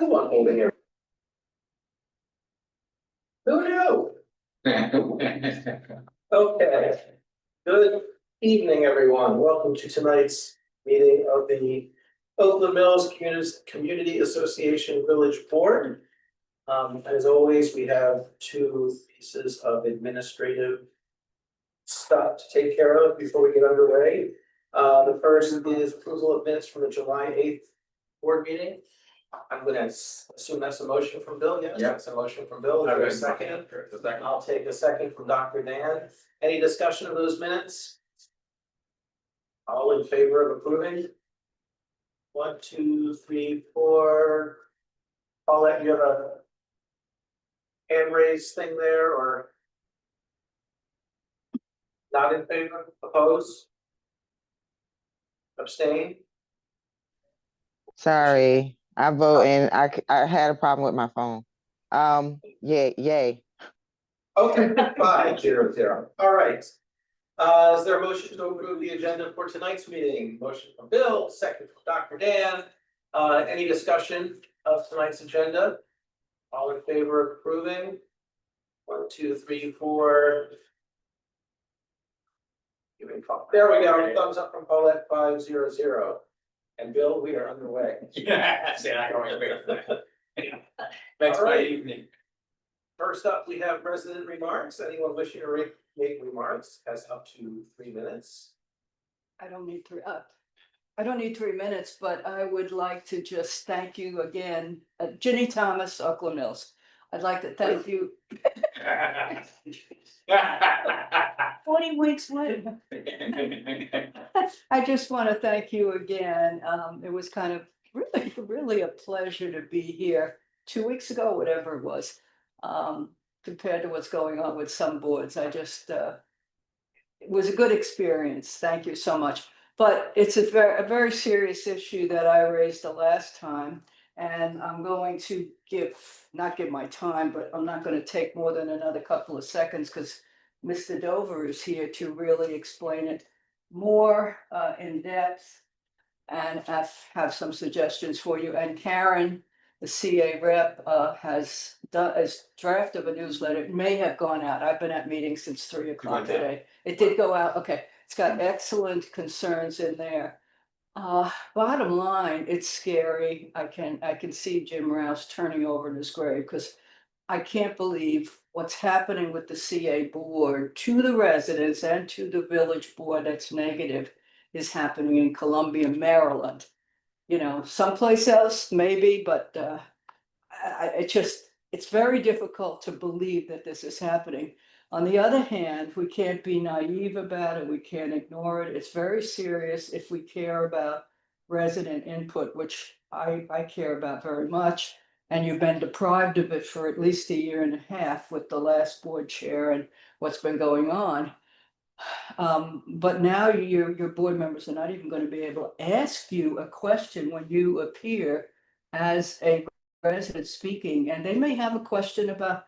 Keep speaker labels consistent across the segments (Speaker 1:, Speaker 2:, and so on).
Speaker 1: Who I'm holding here? Who knew? Okay. Good evening, everyone. Welcome to tonight's meeting of the Oakland Mills Community Association Village Board. As always, we have two pieces of administrative stuff to take care of before we get underway. The first is approval of minutes from the July 8th board meeting. I'm gonna assume that's a motion from Bill, yes?
Speaker 2: Yeah.
Speaker 1: That's a motion from Bill, is there a second? I'll take a second from Dr. Dan. Any discussion of those minutes? All in favor of approving? 1, 2, 3, 4. Paulette, you have a hand raise thing there, or? Not in favor, oppose? Abstain?
Speaker 3: Sorry, I vote and I had a problem with my phone. Yeah, yay.
Speaker 1: Okay, 5-0. All right. Is there a motion to approve the agenda for tonight's meeting? Motion from Bill, second from Dr. Dan. Any discussion of tonight's agenda? All in favor of approving? 1, 2, 3, 4. There we go. Thumbs up from Paulette, 5-0. And Bill, we are underway.
Speaker 2: Yeah, see, I always wait for that. Thanks for the evening.
Speaker 1: First up, we have resident remarks. Anyone wishing to make remarks has up to 3 minutes.
Speaker 4: I don't need 3 minutes, but I would like to just thank you again, Ginny Thomas, Oakland Mills. I'd like to thank you. 40 weeks later. I just want to thank you again. It was kind of really a pleasure to be here 2 weeks ago, whatever it was. Compared to what's going on with some boards, I just it was a good experience. Thank you so much. But it's a very serious issue that I raised the last time, and I'm going to not give my time, but I'm not going to take more than another couple of seconds because Mr. Dover is here to really explain it more in depth, and have some suggestions for you. And Karen, the CA rep, has done a draft of a newsletter. It may have gone out. I've been at meetings since 3 o'clock today. It did go out. Okay, it's got excellent concerns in there. Bottom line, it's scary. I can see Jim Rouse turning over in his grave because I can't believe what's happening with the CA board to the residents and to the village board that's negative is happening in Columbia, Maryland. You know, someplace else maybe, but it's very difficult to believe that this is happening. On the other hand, we can't be naive about it. We can't ignore it. It's very serious if we care about resident input, which I care about very much. And you've been deprived of it for at least 1.5 years with the last board chair and what's been going on. But now your board members are not even going to be able to ask you a question when you appear as a resident speaking, and they may have a question about,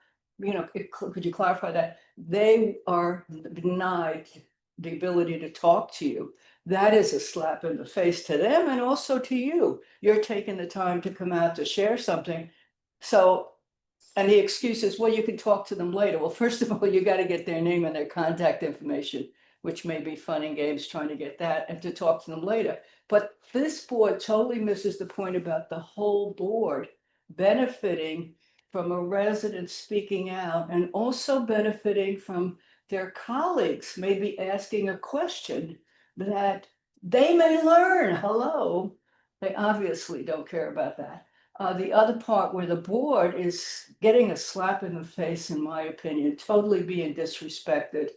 Speaker 4: could you clarify that? They are denied the ability to talk to you. That is a slap in the face to them and also to you. You're taking the time to come out to share something. So, and the excuse is, well, you can talk to them later. Well, first of all, you got to get their name and their contact information, which may be fun and games trying to get that and to talk to them later. But this board totally misses the point about the whole board benefiting from a resident speaking out and also benefiting from their colleagues maybe asking a question that they may learn. Hello, they obviously don't care about that. The other part where the board is getting a slap in the face, in my opinion, totally being disrespected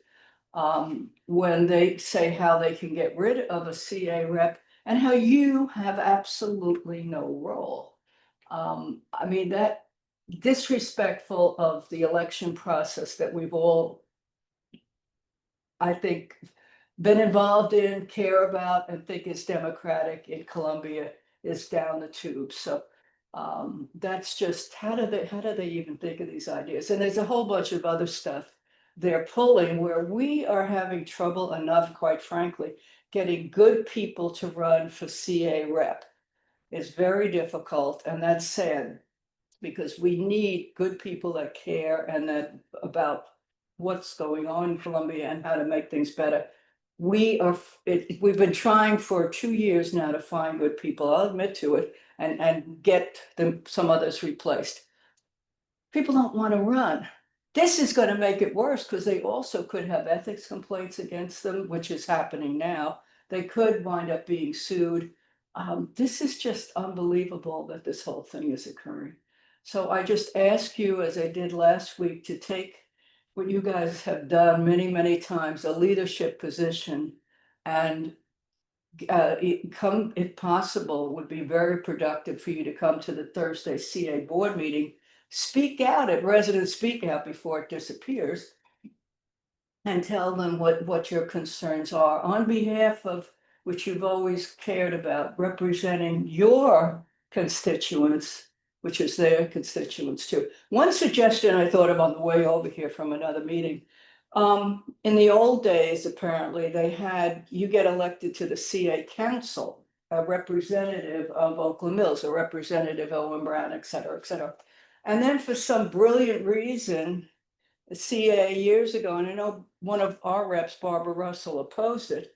Speaker 4: when they say how they can get rid of a CA rep and how you have absolutely no role. I mean, that disrespectful of the election process that we've all, I think, been involved in, care about, and think is democratic in Columbia is down the tube. So that's just, how do they even think of these ideas? And there's a whole bunch of other stuff they're pulling where we are having trouble enough, quite frankly, getting good people to run for CA rep. is very difficult, and that's sad. Because we need good people that care and that about what's going on in Columbia and how to make things better. We've been trying for 2 years now to find good people, I'll admit to it, and get some others replaced. People don't want to run. This is going to make it worse because they also could have ethics complaints against them, which is happening now. They could wind up being sued. This is just unbelievable that this whole thing is occurring. So I just ask you, as I did last week, to take what you guys have done many, many times, a leadership position, and come, if possible, would be very productive for you to come to the Thursday CA board meeting. Speak out at residents, speak out before it disappears. And tell them what your concerns are on behalf of which you've always cared about, representing your constituents, which is their constituents too. One suggestion I thought of on the way over here from another meeting. In the old days, apparently, you get elected to the CA council, a representative of Oakland Mills, a representative of Owen Brown, et cetera, et cetera. And then for some brilliant reason, the CA years ago, and I know one of our reps, Barbara Russell, opposed it.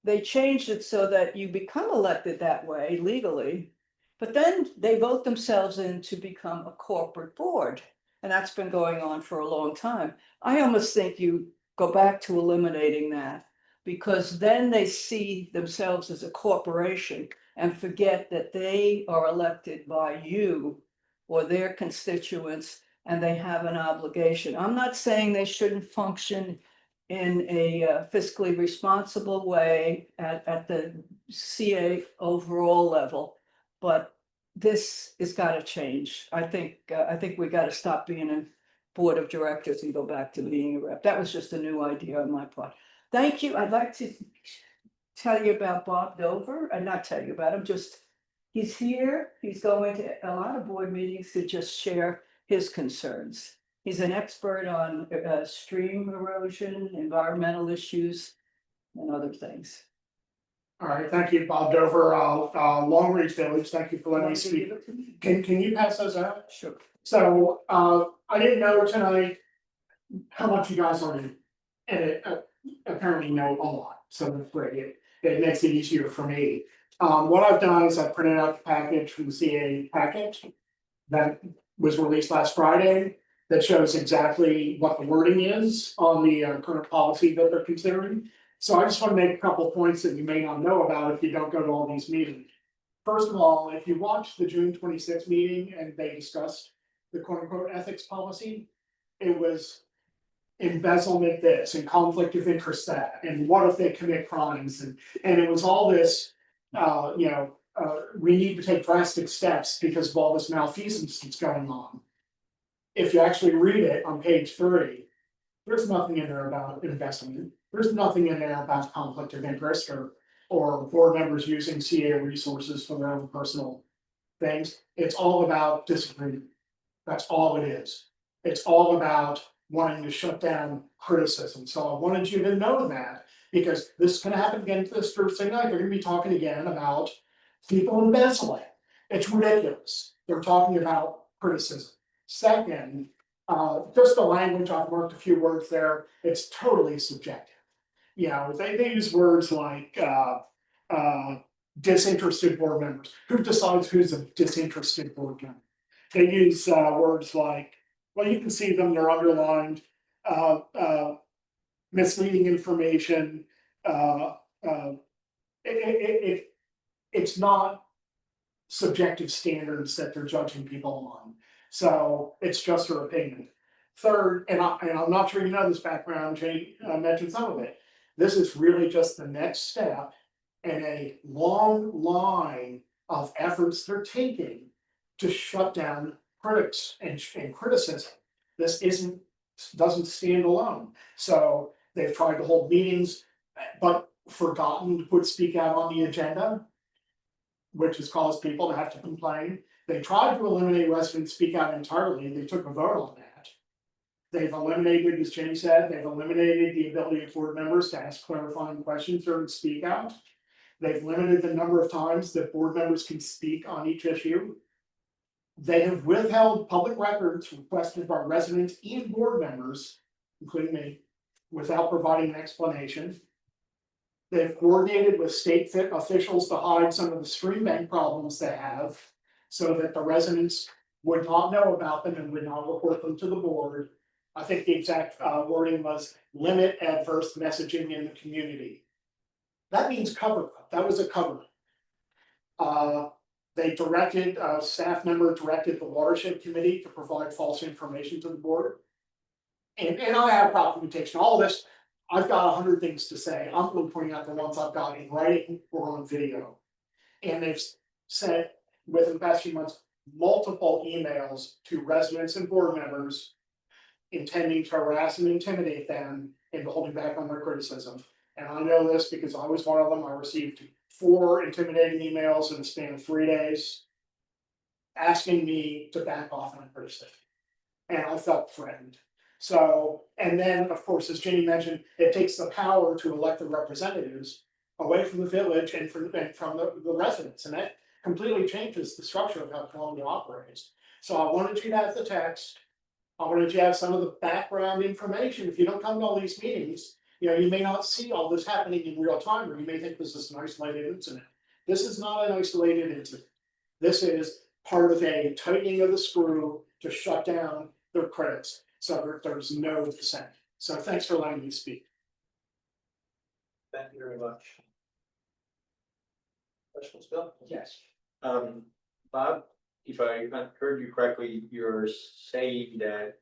Speaker 4: They changed it so that you become elected that way legally, but then they vote themselves in to become a corporate board. And that's been going on for a long time. I almost think you go back to eliminating that, because then they see themselves as a corporation and forget that they are elected by you or their constituents, and they have an obligation. I'm not saying they shouldn't function in a fiscally responsible way at the CA overall level, but this has got to change. I think we got to stop being a board of directors and go back to being a rep. That was just a new idea on my part. Thank you. I'd like to tell you about Bob Dover, and not tell you about him, just he's here. He's going to a lot of board meetings to just share his concerns. He's an expert on stream erosion, environmental issues, and other things.
Speaker 5: All right, thank you, Bob Dover, Long Ridge Village, thank you for letting me speak. Can you pass those out?
Speaker 4: Sure.
Speaker 5: So, I didn't know tonight how much you guys already, apparently know a lot, so that's great, it makes it easier for me. What I've done is I've printed out the package from the CA package that was released last Friday, that shows exactly what the wording is on the current policy that they're considering. So I just want to make a couple of points that you may not know about if you don't go to all these meetings. First of all, if you watched the June 26th meeting and they discussed the quote unquote ethics policy, it was embezzlement this and conflict of interest that, and what if they commit crimes, and it was all this, we need to take drastic steps because of all this malfeasance that's going on. If you actually read it on page 3, there's nothing in there about investment. There's nothing in there about conflict of interest or board members using CA resources for their own personal things. It's all about disagreement. That's all it is. It's all about wanting to shut down criticism. So I wanted you to know that, because this is going to happen again this Thursday night. They're going to be talking again about people embezzling. It's ridiculous. They're talking about criticism. Second, just the language, I've marked a few words there, it's totally subjective. You know, they use words like disinterested board members. Who decides who's a disinterested board member? They use words like, well, you can see them, they're underlined, misleading information. It's not subjective standards that they're judging people on. So it's just her opinion. Third, and I'm not sure you know this background, Jay mentioned some of it. This is really just the next step in a long line of efforts they're taking to shut down critics and criticism. This doesn't stand alone. So they've tried to hold meetings, but forgotten to put speak out on the agenda, which has caused people to have to complain. They tried to eliminate resident speak out entirely. They took a vote on that. They've eliminated, as Jenny said, they've eliminated the ability of board members to ask clarifying questions or speak out. They've limited the number of times that board members can speak on each issue. They have withheld public records requested by residents and board members, including me, without providing an explanation. They've coordinated with state officials to hide some of the stream bank problems they have, so that the residents would not know about them and would not report them to the board. I think the exact wording was limit adverse messaging in the community. That means cover up. That was a cover up. They directed, a staff member directed the watershed committee to provide false information to the board. And I have documentation, all this, I've got 100 things to say, I'm only pointing out the ones I've got in writing or on video. And they've sent, within the past few months, multiple emails to residents and board members intending to harass and intimidate them and holding back on their criticism. And I know this because I was one of them. I received 4 intimidating emails in the span of 3 days, asking me to back off on criticism. And I felt threatened. So, and then, of course, as Jenny mentioned, it takes the power to elect the representatives away from the village and from the residents. And that completely changes the structure of how Columbia operates. So I wanted you to have the text. I wanted you to have some of the background information. If you don't come to all these meetings, you may not see all this happening in real time, or you may think this is an isolated incident. This is not an isolated incident. This is part of a tightening of the screw to shut down their critics, so there's no dissent. So thanks for letting me speak.
Speaker 1: Thank you very much. Questions, Bill?
Speaker 2: Yes. Bob, if I heard you correctly, you're saying that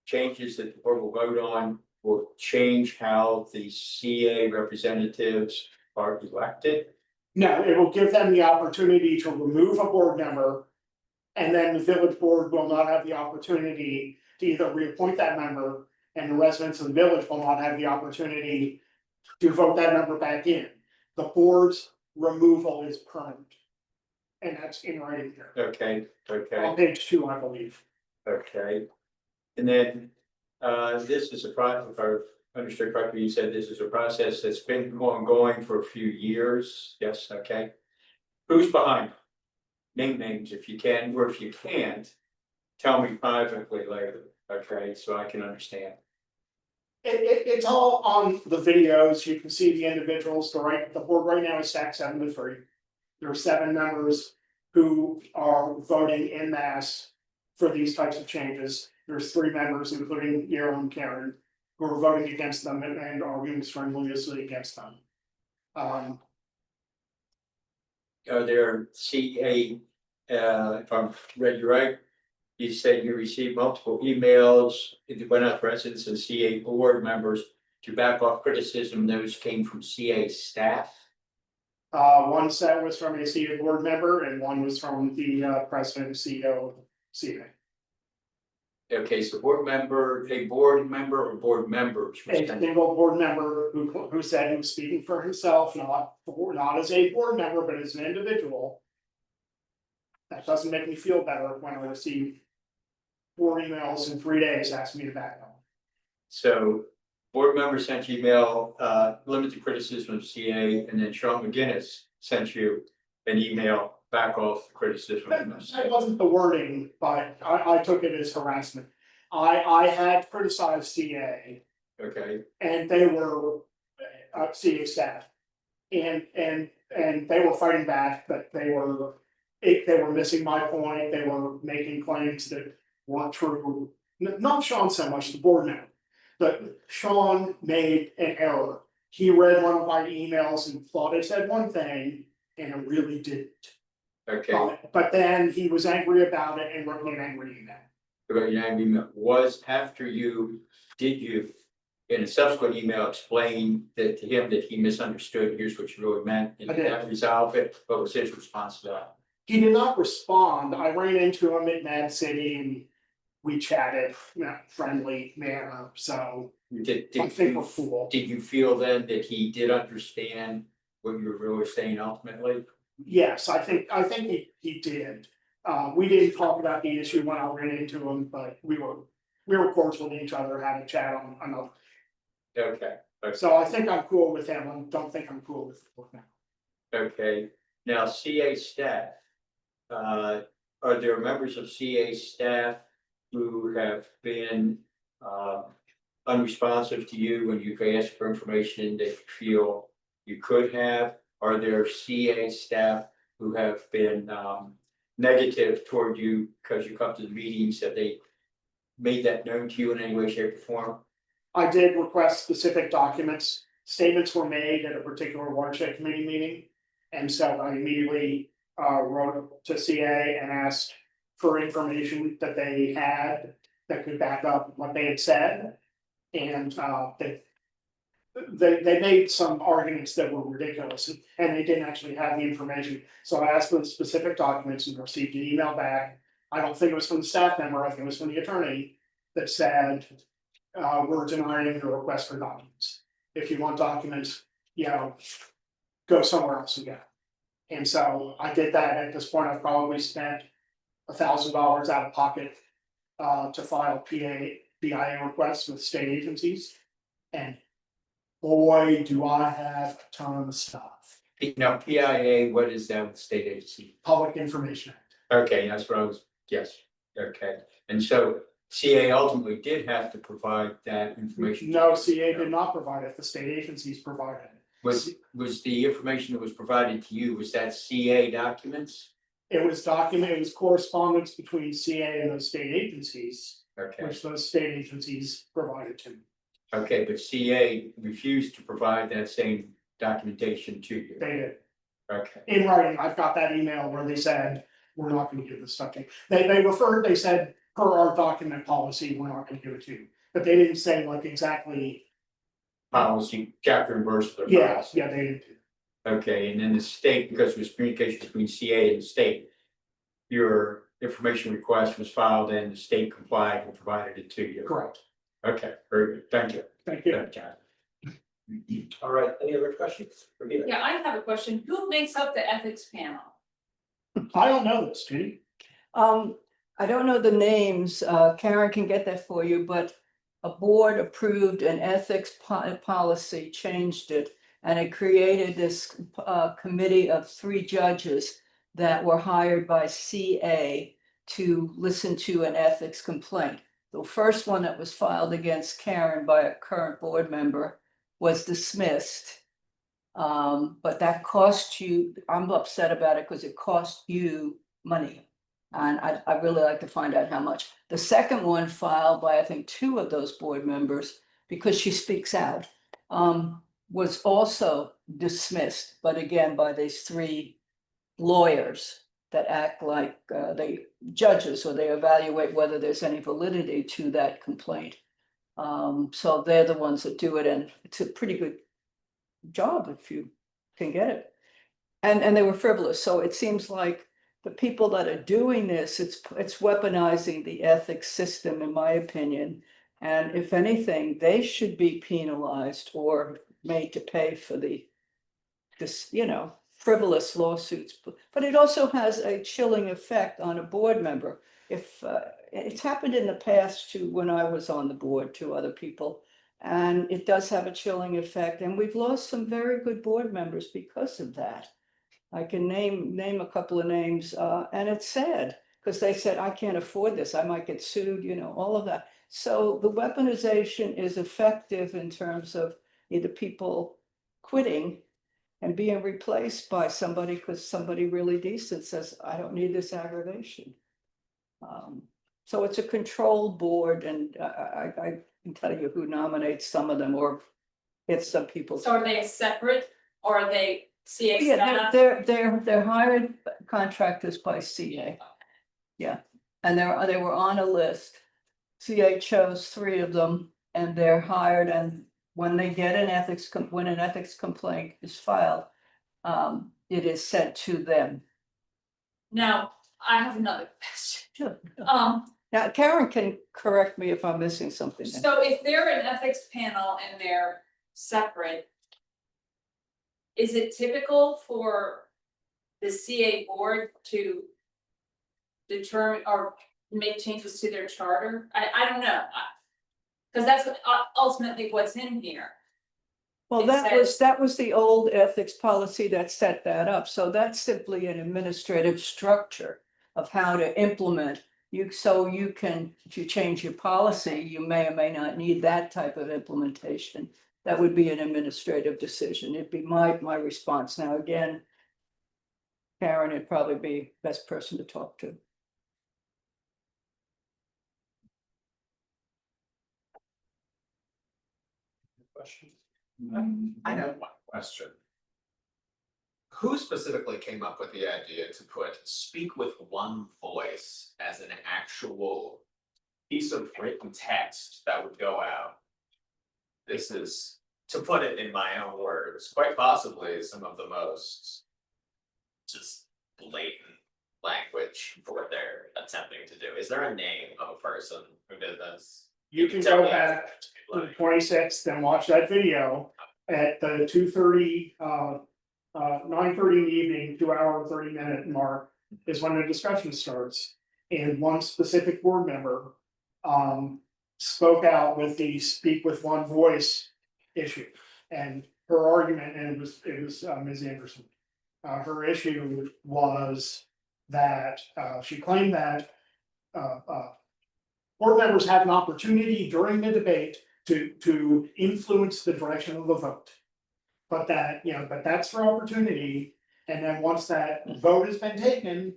Speaker 2: changes that the board will vote on will change how the CA representatives are elected?
Speaker 5: No, it will give them the opportunity to remove a board member. And then the village board will not have the opportunity to either reappoint that member, and the residents of the village will not have the opportunity to vote that member back in. The board's removal is permanent. And that's in writing here.
Speaker 2: Okay,
Speaker 5: On page 2, I believe.
Speaker 2: okay. And then, this is a process, if I understood correctly, you said this is a process that's been ongoing for a few years, yes, okay. Who's behind? Name names if you can, or if you can't, tell me privately later, okay, so I can understand.
Speaker 5: It's all on the videos. You can see the individuals. The board right now is stacked 7-3. There are 7 members who are voting en masse for these types of changes. There's 3 members, including your own Karen, who are voting against them and arguing strenuously against them.
Speaker 2: Are there CA, if I'm read you right, you said you received multiple emails, it went out to residents and CA board members to back off criticism, those came from CA staff?
Speaker 5: One set was from a CA board member and one was from the president and CEO of CA.
Speaker 2: Okay, so board member or board members?
Speaker 5: A single board member who said he was speaking for himself, not as a board member, but as an individual. That doesn't make me feel better when I receive 4 emails in 3 days asking me to back off.
Speaker 2: So, board member sent you email, limited criticism of CA, and then Sean McGinnis sent you an email, back off the criticism.
Speaker 5: That wasn't the wording, but I took it as harassment. I had criticized CA.
Speaker 2: Okay,
Speaker 5: And they were CA staff. And they were fighting back, but they were missing my point. They were making claims that weren't true. Not Sean so much, the board member. But Sean made an error. He read one of my emails and thought it said one thing, and it really didn't.
Speaker 2: okay.
Speaker 5: But then he was angry about it and wrote me an angry email.
Speaker 2: But your email was after you, did you, in a subsequent email, explain that to him that he misunderstood, here's what you really meant, and
Speaker 5: I did.
Speaker 2: that resolved it, what was his response to that?
Speaker 5: He did not respond. I ran into him at Mad City and we chatted in a friendly manner, so I think we're cool.
Speaker 2: Did you feel then that he did understand what you were really saying ultimately?
Speaker 5: Yes, I think he did. We didn't talk about the issue when I ran into him, but we were cordial to each other, had a chat on another.
Speaker 2: Okay.
Speaker 5: So I think I'm cool with him. I don't think I'm cool with the board now.
Speaker 2: Okay, now CA staff. Are there members of CA staff who have been unresponsive to you when you've asked for information that you feel you could have? Are there CA staff who have been negative toward you because you come to the meetings? Have they made that known to you in any way, shape, or form?
Speaker 5: I did request specific documents. Statements were made at a particular watershed committee meeting. And so I immediately wrote to CA and asked for information that they had that could back up what they had said. And they made some arguments that were ridiculous and they didn't actually have the information. So I asked for the specific documents and received an email back. I don't think it was from the staff member, I think it was from the attorney that said, we're denying your request for documents. If you want documents, you know, go somewhere else and get it. And so I did that. At this point, I've probably spent $1,000 out of pocket to file BIA requests with state agencies. And boy, do I have a ton of stuff.
Speaker 2: Now, PIA, what is that with state agency?
Speaker 5: Public Information Act.
Speaker 2: Okay, that's what I was, yes, okay, and so CA ultimately did have to provide that information.
Speaker 5: No, CA did not provide it. The state agencies provided it.
Speaker 2: Was the information that was provided to you, was that CA documents?
Speaker 5: It was correspondence between CA and those state agencies,
Speaker 2: Okay,
Speaker 5: which those state agencies provided to me.
Speaker 2: okay, but CA refused to provide that same documentation to you.
Speaker 5: They did.
Speaker 2: Okay,
Speaker 5: In writing, I've got that email where they said, we're not gonna give this stuff to you. They said, per our document policy, we're not gonna give it to you. But they didn't say like exactly,
Speaker 2: policy, chapter and verse of their
Speaker 5: yeah,
Speaker 2: policy.
Speaker 5: yeah, they didn't.
Speaker 2: Okay, and then the state, because there was communication between CA and the state, your information request was filed and the state complied and provided it to you.
Speaker 5: Correct.
Speaker 2: Okay, very good, thank you.
Speaker 5: Thank you.
Speaker 2: Thank you.
Speaker 1: All right, any other questions? Regina?
Speaker 6: Yeah, I have a question. Who makes up the ethics panel?
Speaker 5: I don't know this, Judy.
Speaker 4: I don't know the names, Karen can get that for you, but a board approved an ethics policy, changed it. And it created this committee of 3 judges that were hired by CA to listen to an ethics complaint. The first one that was filed against Karen by a current board member was dismissed. But that cost you, I'm upset about it because it cost you money. And I really like to find out how much. The second one filed by, I think, 2 of those board members, because she speaks out, was also dismissed, but again, by these 3 lawyers that act like they judges, or they evaluate whether there's any validity to that complaint. So they're the ones that do it, and it's a pretty good job if you can get it. And they were frivolous, so it seems like the people that are doing this, it's weaponizing the ethics system, in my opinion. And if anything, they should be penalized or made to pay for this, frivolous lawsuits. But it also has a chilling effect on a board member. If it's happened in the past to when I was on the board to other people, and it does have a chilling effect. And we've lost some very good board members because of that. I can name a couple of names, and it's sad because they said, I can't afford this, I might get sued, all of that. So the weaponization is effective in terms of either people quitting and being replaced by somebody because somebody really decent says, I don't need this aggravation. So it's a control board, and I can tell you who nominates some of them, or it's some people.
Speaker 6: So are they separate or are they CA
Speaker 4: Yeah,
Speaker 6: staff?
Speaker 4: they're hired contractors by CA. Yeah, and they were on a list. CA chose 3 of them, and they're hired, and when they get an when an ethics complaint is filed, it is sent to them.
Speaker 6: Now, I have another question.
Speaker 4: Sure. Now, Karen can correct me if I'm missing something.
Speaker 6: So if they're an ethics panel and they're separate, is it typical for the CA board to determine or make changes to their charter? I don't know. Because that's ultimately what's in here.
Speaker 4: Well,
Speaker 6: It
Speaker 4: that was the old ethics policy that set that up. So that's simply an administrative structure of how to implement. So you can, if you change your policy, you may or may not need that type of implementation. That would be an administrative decision. It'd be my response. Now, again, Karen would probably be best person to talk to.
Speaker 1: Question?
Speaker 7: I have one question. Who specifically came up with the idea to put speak with one voice as an actual piece of written text that would go out? This is, to put it in my own words, quite possibly some of the most just blatant language for what they're attempting to do. Is there a name of a person who did this?
Speaker 5: You can
Speaker 7: Tell
Speaker 5: go
Speaker 7: me
Speaker 5: back
Speaker 7: it's
Speaker 5: to the
Speaker 7: like-
Speaker 5: 26th and watch that video at the 2:30, 9:30 in the evening, 2 hour and 30 minute mark is when the discussion starts. And one specific board member spoke out with the speak with one voice issue. And her argument, and it was Ms. Anderson. Her issue was that she claimed that board members have an opportunity during the debate to influence the direction of the vote. But that, but that's her opportunity, and then once that vote has been taken,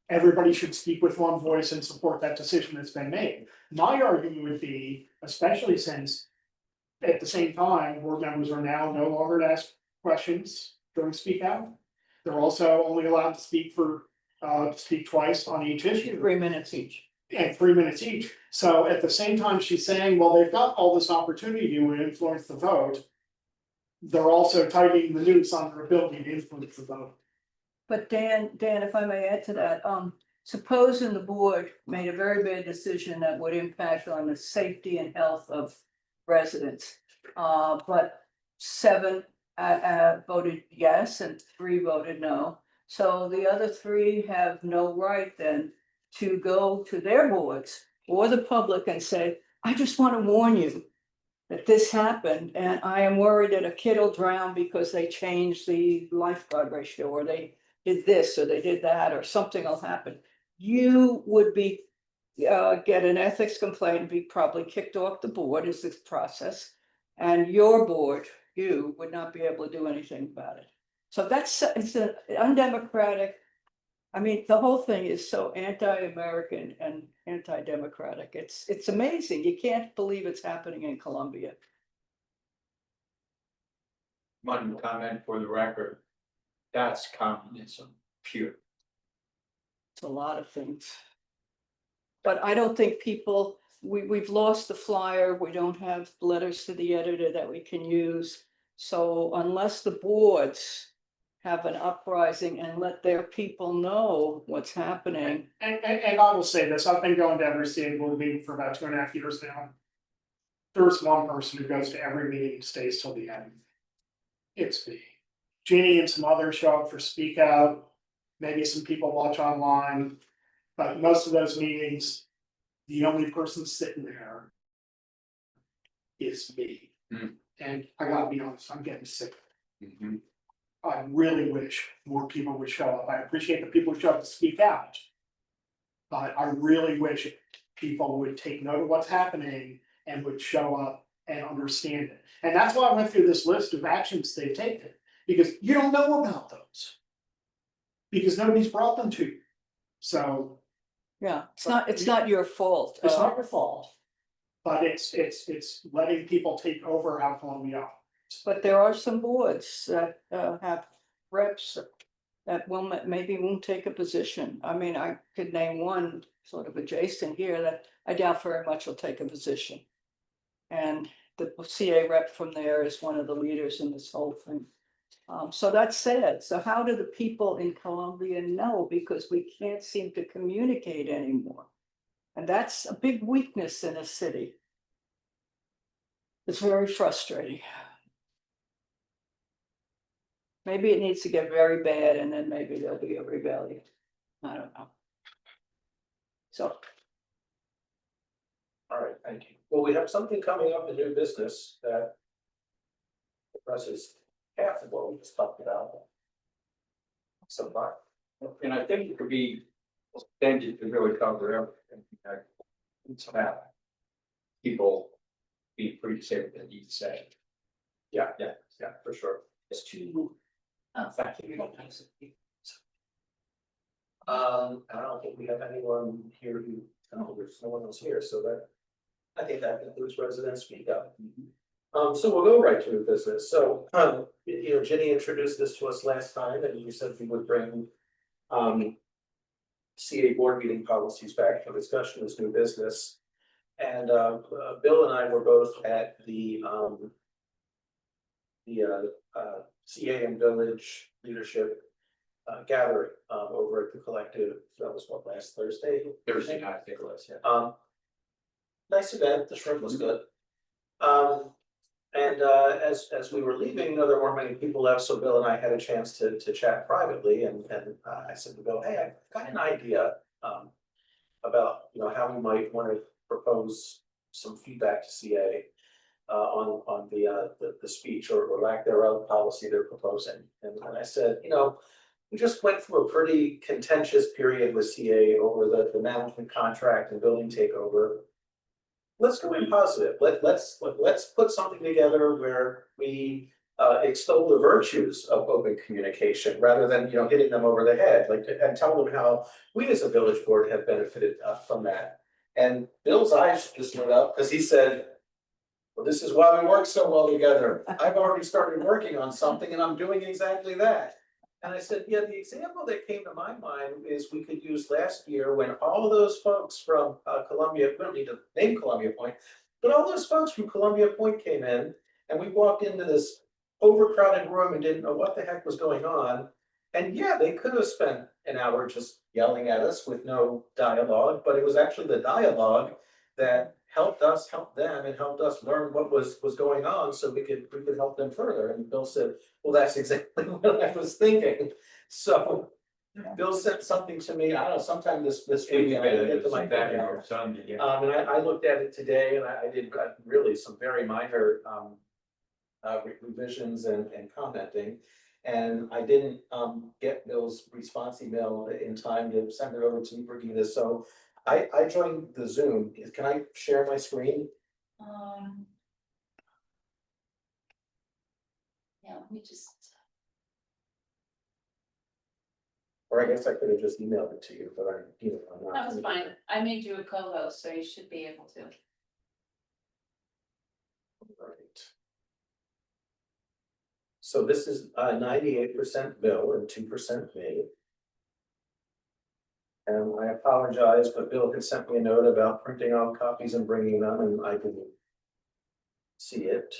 Speaker 5: everybody should speak with one voice and support that decision that's been made. My argument would be, especially since at the same time, board members are now no longer to ask questions during speak out. They're also only allowed to speak speak twice on each issue.
Speaker 4: 3 minutes each.
Speaker 5: And 3 minutes each. So at the same time, she's saying, well, they've got all this opportunity to influence the vote. They're also tightening the noose on their ability to influence the vote.
Speaker 4: But Dan, if I may add to that, supposing the board made a very bad decision that would impact on the safety and health of residents. But 7 voted yes and 3 voted no. So the other 3 have no right then to go to their boards or the public and say, I just want to warn you that this happened, and I am worried that a kid will drown because they changed the lifeguard ratio, or they did this, or they did that, or something will happen. You would be, get an ethics complaint and be probably kicked off the board is this process. And your board, you would not be able to do anything about it. So it's an undemocratic. I mean, the whole thing is so anti-American and anti-democratic. It's amazing. You can't believe it's happening in Colombia.
Speaker 2: One comment for the record. That's communism, pure.
Speaker 4: It's a lot of things. But I don't think people, we've lost the flyer. We don't have letters to the editor that we can use. So unless the boards have an uprising and let their people know what's happening.
Speaker 5: And I will say this, I've been going to every state board meeting for about 2.5 years now. There's one person who goes to every meeting and stays till the end. It's me. Jeannie and some others show up for speak out. Maybe some people watch online. But most of those meetings, the only person sitting there is me. And I gotta be honest, I'm getting sick. I really wish more people would show up. I appreciate the people who show up to speak out. But I really wish people would take note of what's happening and would show up and understand it. And that's why I went through this list of actions they've taken, because you don't know about those. Because nobody's brought them to you. So
Speaker 4: Yeah, it's not your fault.
Speaker 5: it's not your fault. But it's letting people take over how Columbia operates.
Speaker 4: But there are some boards that have reps that maybe won't take a position. I mean, I could name one sort of adjacent here that I doubt very much will take a position. And the CA rep from there is one of the leaders in this whole thing. So that's sad. So how do the people in Columbia know? Because we can't seem to communicate anymore. And that's a big weakness in a city. It's very frustrating. Maybe it needs to get very bad and then maybe there'll be a rebellion. I don't know. So,
Speaker 1: All right, thank you. Well, we have something coming up in new business that addresses half of what we just talked about. So far.
Speaker 2: And I think it could be extended to really cover everything. It's about people be pretty safe with what they need to say.
Speaker 1: Yeah, for sure.
Speaker 7: It's too. Fact, you don't have some.
Speaker 1: I don't think we have anyone here who, no, there's no one else here, so that. I think that includes residents speak up. So we'll go right to the business. So, you know, Jenny introduced this to us last time and you said we would bring. CA board meeting policies back for discussion as new business. And Bill and I were both at the CA and Village Leadership gathering over at the collective. That was what, last Thursday?
Speaker 2: Thursday night, I think it was, yeah.
Speaker 1: Nice event, the shrimp was good. And as we were leaving, you know, there weren't many people left, so Bill and I had a chance to chat privately, and I said to Bill, hey, I've got an idea. About, you know, how we might want to propose some feedback to CA. On the speech or lack thereof policy they're proposing, and I said, you know. We just went through a pretty contentious period with CA over the management contract and building takeover. Let's go in positive. Let's put something together where we extol the virtues of open communication rather than, you know, hitting them over the head, like, and tell them how we as a village board have benefited from that. And Bill's eyes just lit up because he said, well, this is why we work so well together. I've already started working on something and I'm doing exactly that. And I said, yeah, the example that came to my mind is we could use last year when all those folks from Columbia, we don't need to name Columbia Point, but all those folks from Columbia Point came in and we walked into this overcrowded room and didn't know what the heck was going on. And yeah, they could have spent an hour just yelling at us with no dialogue, but it was actually the dialogue that helped us help them and helped us learn what was going on so we could help them further. And Bill said, well, that's exactly what I was thinking. So Bill sent something to me, I don't know, sometime this week. And I looked at it today and I did really some very minor revisions and commenting. And I didn't get Bill's response email in time to send it over to me for this. So I joined the Zoom. Can I share my screen?
Speaker 6: Yeah, let me just.
Speaker 1: Or I guess I could have just emailed it to you, but I'm not.
Speaker 6: That was fine. I made you a co-host, so you should be able to.
Speaker 1: Right. So this is 98% Bill and 2% me. And I apologize, but Bill had sent me a note about printing off copies and bringing them, and I didn't see it.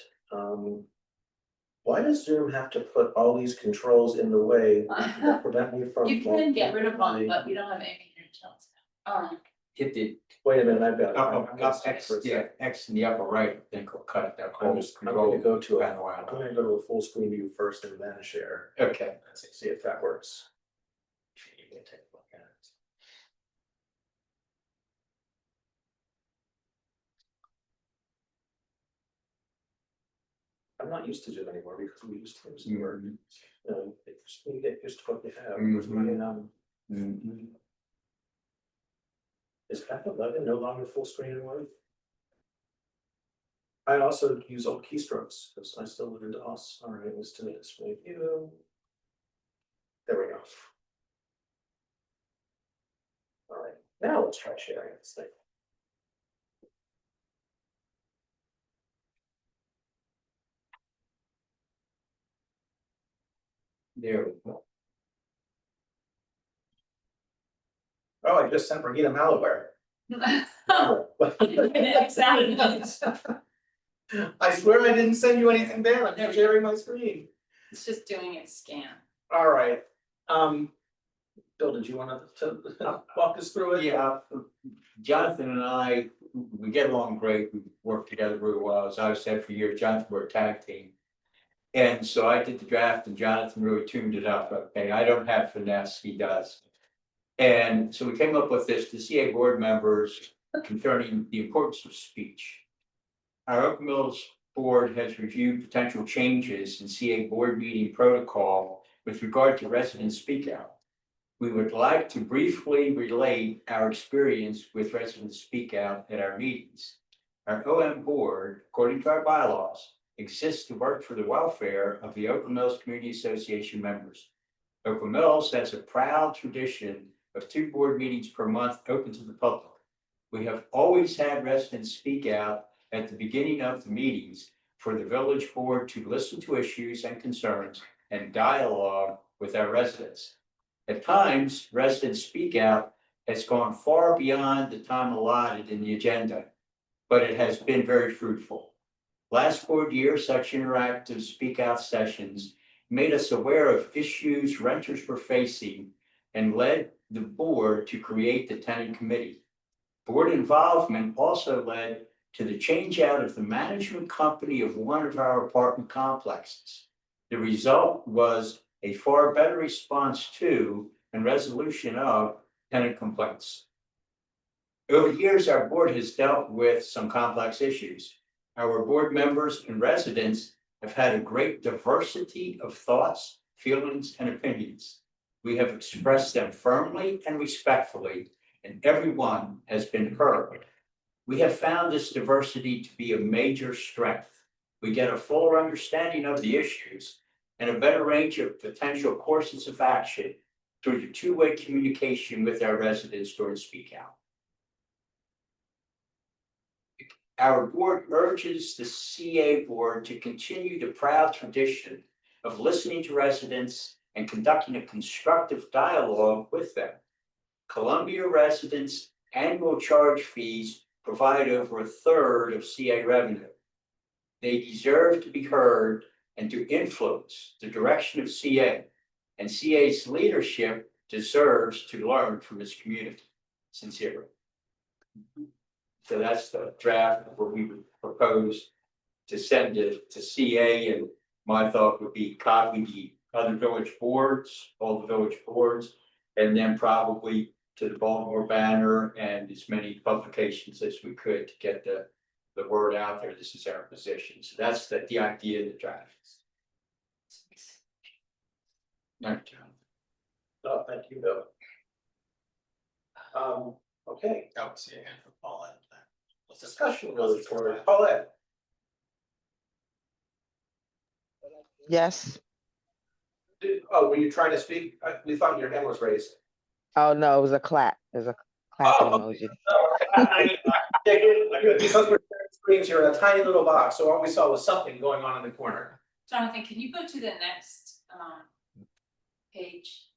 Speaker 1: Why does Zoom have to put all these controls in the way that prevent me from?
Speaker 6: You can get rid of them, but we don't have any here to tell us.
Speaker 2: Hit the
Speaker 1: Wait a minute, I've got.
Speaker 2: X, yeah, X in the upper right, I think will cut it down.
Speaker 1: I'm gonna go to
Speaker 2: Pan a while.
Speaker 1: I'm gonna go to a full screen view first and then share.
Speaker 2: Okay.
Speaker 1: Let's see if that works. You can take a look at it. I'm not used to Zoom anymore because we used Teams. You know, you get used to what you have. Is F11 no longer full screen anymore? I also use old keystrokes because I still live into us. All right, let's do this with you. There we go. All right, now let's try sharing this thing.
Speaker 2: There we go.
Speaker 1: Oh, I just sent Regina malware.
Speaker 6: Exactly.
Speaker 1: I swear I didn't send you anything there. I'm just sharing my screen.
Speaker 6: It's just doing its scan.
Speaker 1: All right. Bill, did you want to walk us through it?
Speaker 2: Yeah, Jonathan and I, we get along great, we work together really well, as I've said for years, Jonathan, we're a tag team. And so I did the draft and Jonathan really tuned it up, okay, I don't have finesse, he does. And so we came up with this, the CA board members concerning the importance of speech. Our Oak Mills board has reviewed potential changes in CA board meeting protocol with regard to resident speak out. We would like to briefly relate our experience with resident speak out at our meetings. Our OM board, according to our bylaws, exists to work for the welfare of the Oakland Mills Community Association members. Oakland Mills has a proud tradition of 2 board meetings per month open to the public. We have always had residents speak out at the beginning of the meetings for the village board to listen to issues and concerns and dialogue with our residents. At times, residents speak out has gone far beyond the time allotted in the agenda, but it has been very fruitful. Last board year, such interactive speak out sessions made us aware of issues renters were facing and led the board to create the tenant committee. Board involvement also led to the change out of the management company of one of our apartment complexes. The result was a far better response to and resolution of tenant complaints. Over the years, our board has dealt with some complex issues. Our board members and residents have had a great diversity of thoughts, feelings, and opinions. We have expressed them firmly and respectfully, and everyone has been heard. We have found this diversity to be a major strength. We get a fuller understanding of the issues and a better range of potential courses of action through the two-way communication with our residents during speak out. Our board urges the CA board to continue the proud tradition of listening to residents and conducting a constructive dialogue with them. Columbia residents' annual charge fees provide over a third of CA revenue. They deserve to be heard and to influence the direction of CA, and CA's leadership deserves to learn from its community. Sincerely. So that's the draft of what we would propose to send it to CA, and my thought would be copy the other village boards, all the village boards, and then probably to the Baltimore Banner and as many publications as we could to get the word out there. This is our position. So that's the idea of the draft. Thank you.
Speaker 1: Oh, thank you, Bill. Okay,
Speaker 7: I would see a hand for Paulette.
Speaker 1: discussion really for Paulette.
Speaker 3: Yes.
Speaker 1: Oh, were you trying to speak? We thought your hand was raised.
Speaker 3: Oh, no, it was a clap. It was a clapping
Speaker 1: Oh.
Speaker 3: emoji.
Speaker 1: Because we're sharing screens here in a tiny little box, so all we saw was something going on in the corner.
Speaker 6: Jonathan, can you go to the next page?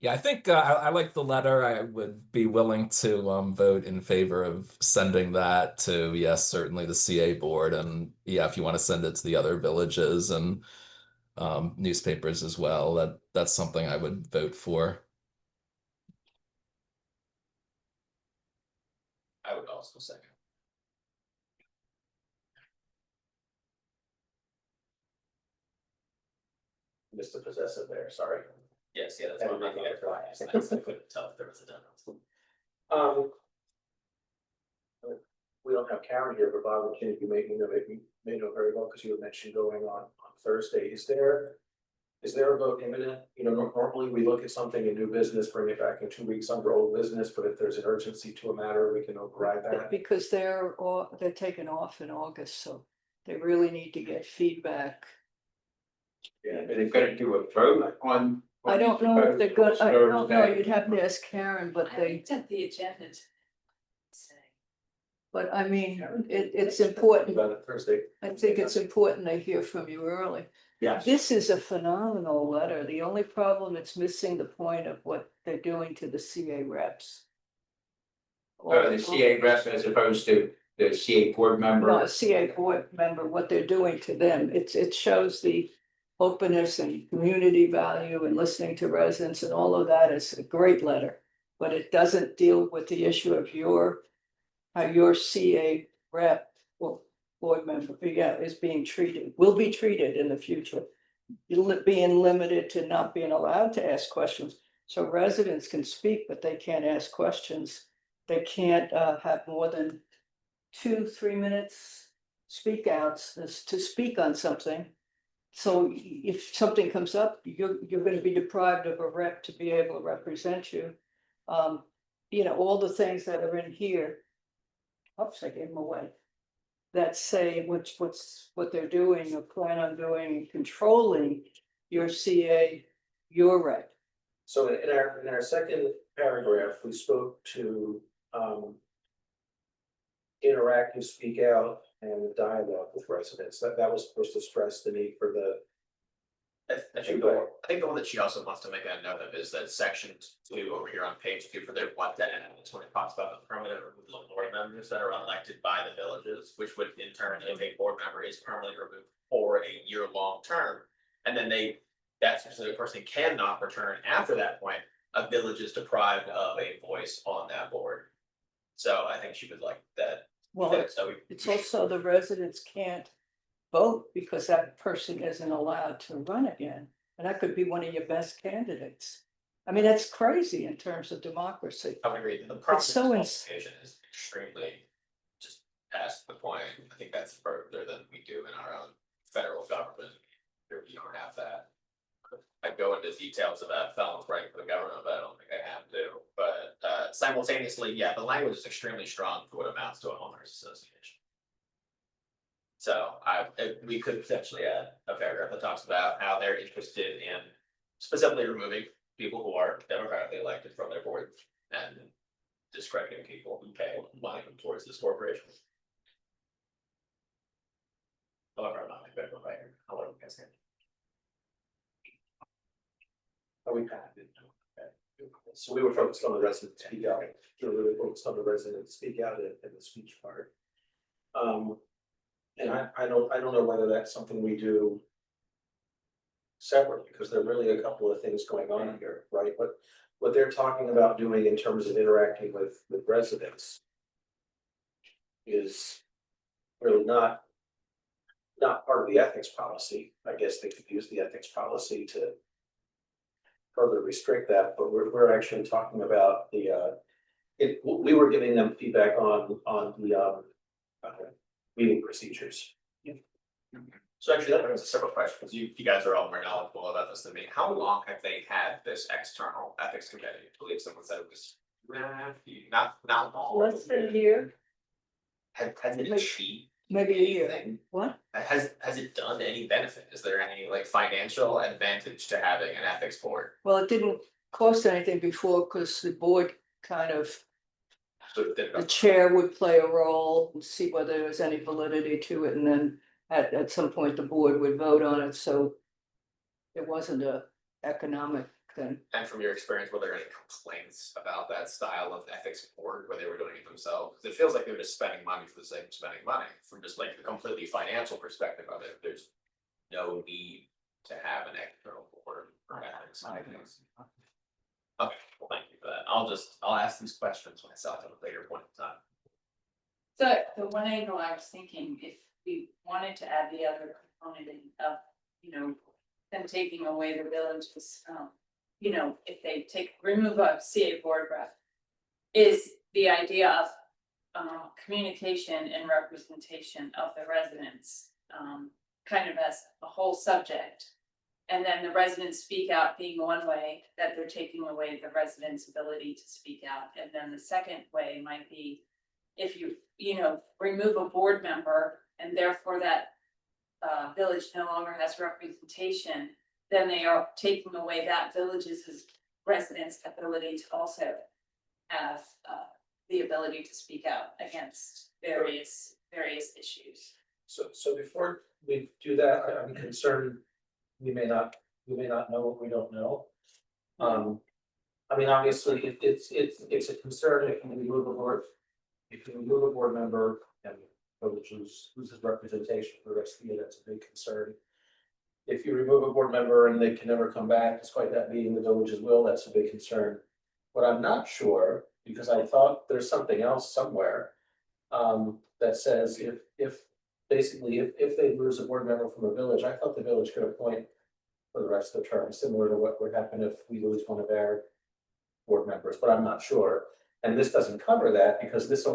Speaker 8: Yeah, I think I like the letter. I would be willing to vote in favor of sending that to, yes, certainly the CA board. And yeah, if you want to send it to the other villages and newspapers as well, that's something I would vote for.
Speaker 7: I would also second.
Speaker 1: Mr. Possessive there, sorry.
Speaker 7: Yes, yeah, that's what I'm making it. I couldn't tell if there was a difference.
Speaker 1: We don't have Karen here, but Bob and Kenny, you may know very well, because you had mentioned going on Thursday. Is there a vote imminent? You know, normally we look at something in new business, bring it back in 2 weeks under old business, but if there's an urgency to a matter, we can override that.
Speaker 4: Because they're taken off in August, so they really need to get feedback.
Speaker 2: Yeah, but they're gonna do a vote on.
Speaker 4: I don't know if they're good, I don't know, you'd have to ask Karen, but
Speaker 6: I looked at the agenda.
Speaker 4: but I mean, it's important.
Speaker 1: About it Thursday.
Speaker 4: I think it's important they hear from you early.
Speaker 2: Yes.
Speaker 4: This is a phenomenal letter. The only problem, it's missing the point of what they're doing to the CA reps.
Speaker 2: The CA reps as opposed to the CA board member.
Speaker 4: No, a CA board member, what they're doing to them. It shows the openness and community value and listening to residents and all of that is a great letter. But it doesn't deal with the issue of how your CA rep or board member, is being treated, will be treated in the future. Being limited to not being allowed to ask questions. So residents can speak, but they can't ask questions. They can't have more than 2, 3 minutes speak outs to speak on something. So if something comes up, you're gonna be deprived of a rep to be able to represent you. You know, all the things that are in here. Oops, I gave them away. That say what they're doing or plan on doing, controlling your CA, your rep.
Speaker 1: So in our second paragraph, we spoke to interactive speak out and dialogue with residents. That was supposed to stress the need for the.
Speaker 7: I think the one that she also wants to make a note of is that section 2 over here on page 2 for their what that is when it talks about the permanent removal of board members that are elected by the villages, which would in turn, if a board member is permanently removed for a year-long term, and then that specific person cannot return after that point, a village is deprived of a voice on that board. So I think she would like that.
Speaker 4: Well,
Speaker 7: So
Speaker 4: it's also the residents can't vote because that person isn't allowed to run again. And that could be one of your best candidates. I mean, that's crazy in terms of democracy.
Speaker 7: I would agree, the process
Speaker 4: so
Speaker 7: of
Speaker 4: ins-
Speaker 7: qualification is extremely just past the point. I think that's further than we do in our own federal government. Here we don't have that. I go into details about felons running for the government, but I don't think I have to. But simultaneously, yeah, the language is extremely strong for what amounts to a homeowners association. So we could potentially add a paragraph that talks about how they're interested in specifically removing people who are democratically elected from their board and discrediting people who pay money towards this corporation. However, I'm not my favorite writer. I'll let you guys say.
Speaker 1: Are we passed it? Okay. So we were focused on the resident speak out, we were really focused on the resident speak out in the speech part. And I don't know whether that's something we do separate, because there are really a couple of things going on here, right? But what they're talking about doing in terms of interacting with residents is really not part of the ethics policy. I guess they could use the ethics policy to further restrict that, but we're actually talking about we were giving them feedback on the meeting procedures.
Speaker 7: So actually, that brings us several questions. You guys are all more knowledgeable about this than me. How long have they had this external ethics committee? I believe someone said it was not long.
Speaker 4: Less than a year,
Speaker 7: Has it achieved
Speaker 4: maybe a year.
Speaker 7: anything?
Speaker 4: What?
Speaker 7: Has it done any benefit? Is there any like financial advantage to having an ethics board?
Speaker 4: Well, it didn't cost anything before because the board kind of,
Speaker 7: So it did
Speaker 4: the chair would play a role and see whether there was any validity to it. And then at some point, the board would vote on it. So it wasn't a economic thing.
Speaker 7: And from your experience, were there any complaints about that style of ethics board where they were doing it themselves? 'Cause it feels like they're just spending money for the sake of spending money. From just like the completely financial perspective of it, there's no need to have an external board for ethics. I think. Okay, well, thank you for that. I'll ask these questions myself at a later point in time.
Speaker 6: So the one angle I was thinking, if we wanted to add the other component of, you know, them taking away the villages, you know, if they remove a CA board rep, is the idea of communication and representation of the residents, kind of as a whole subject. And then the residents speak out being one way, that they're taking away the residents' ability to speak out. And then the second way might be if you know, remove a board member and therefore that village no longer has representation, then they are taking away that village's residents' ability to also have the ability to speak out against various issues.
Speaker 1: So before we do that, I'm concerned we may not know what we don't know. I mean, obviously, it's a concern if you remove a board member and village loses representation for the rest of the year, that's a big concern. If you remove a board member and they can never come back, despite that being the village's will, that's a big concern. But I'm not sure, because I thought there's something else somewhere that says if they lose a board member from a village, I thought the village could appoint for the rest of the term, similar to what would happen if we lose one of their board members, but I'm not sure. And this doesn't cover that because this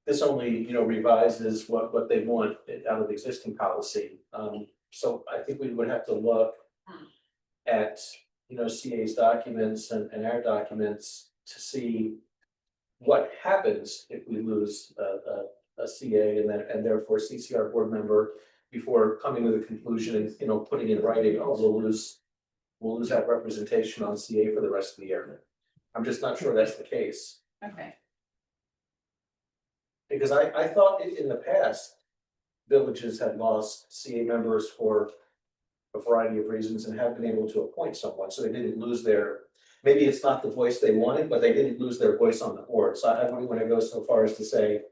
Speaker 1: this only, revises what they want out of the existing policy. So I think we would have to look at, CA's documents and our documents to see what happens if we lose a CA and therefore CCR board member before coming to the conclusion and, putting in writing, oh, we'll lose that representation on CA for the rest of the year. I'm just not sure that's the case.
Speaker 6: Okay.
Speaker 1: Because I thought in the past, villages had lost CA members for a variety of reasons and have been able to appoint someone, so they didn't lose their, maybe it's not the voice they wanted, but they didn't lose their voice on the board. So I wouldn't want to go so far as to say,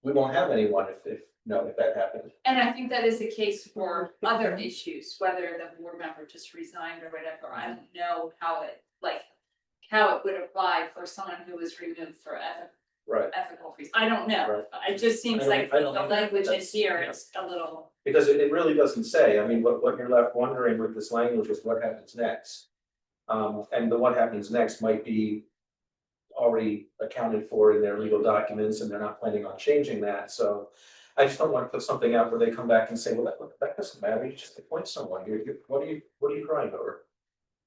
Speaker 1: we won't have anyone if that happened.
Speaker 6: And I think that is the case for other issues, whether the board member just resigned or whatever. I don't know how it would apply for someone who was removed for
Speaker 1: Right.
Speaker 6: ethical reasons. I don't know.
Speaker 1: Right.
Speaker 6: It just seems
Speaker 1: I
Speaker 6: like
Speaker 1: don't-
Speaker 6: the language in
Speaker 1: that's-
Speaker 6: here
Speaker 1: yeah.
Speaker 6: is a little,
Speaker 1: Because it really doesn't say, I mean, what you're left wondering with this language is what happens next. And the what happens next might be already accounted for in their legal documents and they're not planning on changing that, so. I just don't want to put something out where they come back and say, well, that doesn't matter, you just appoint someone, what are you crying over?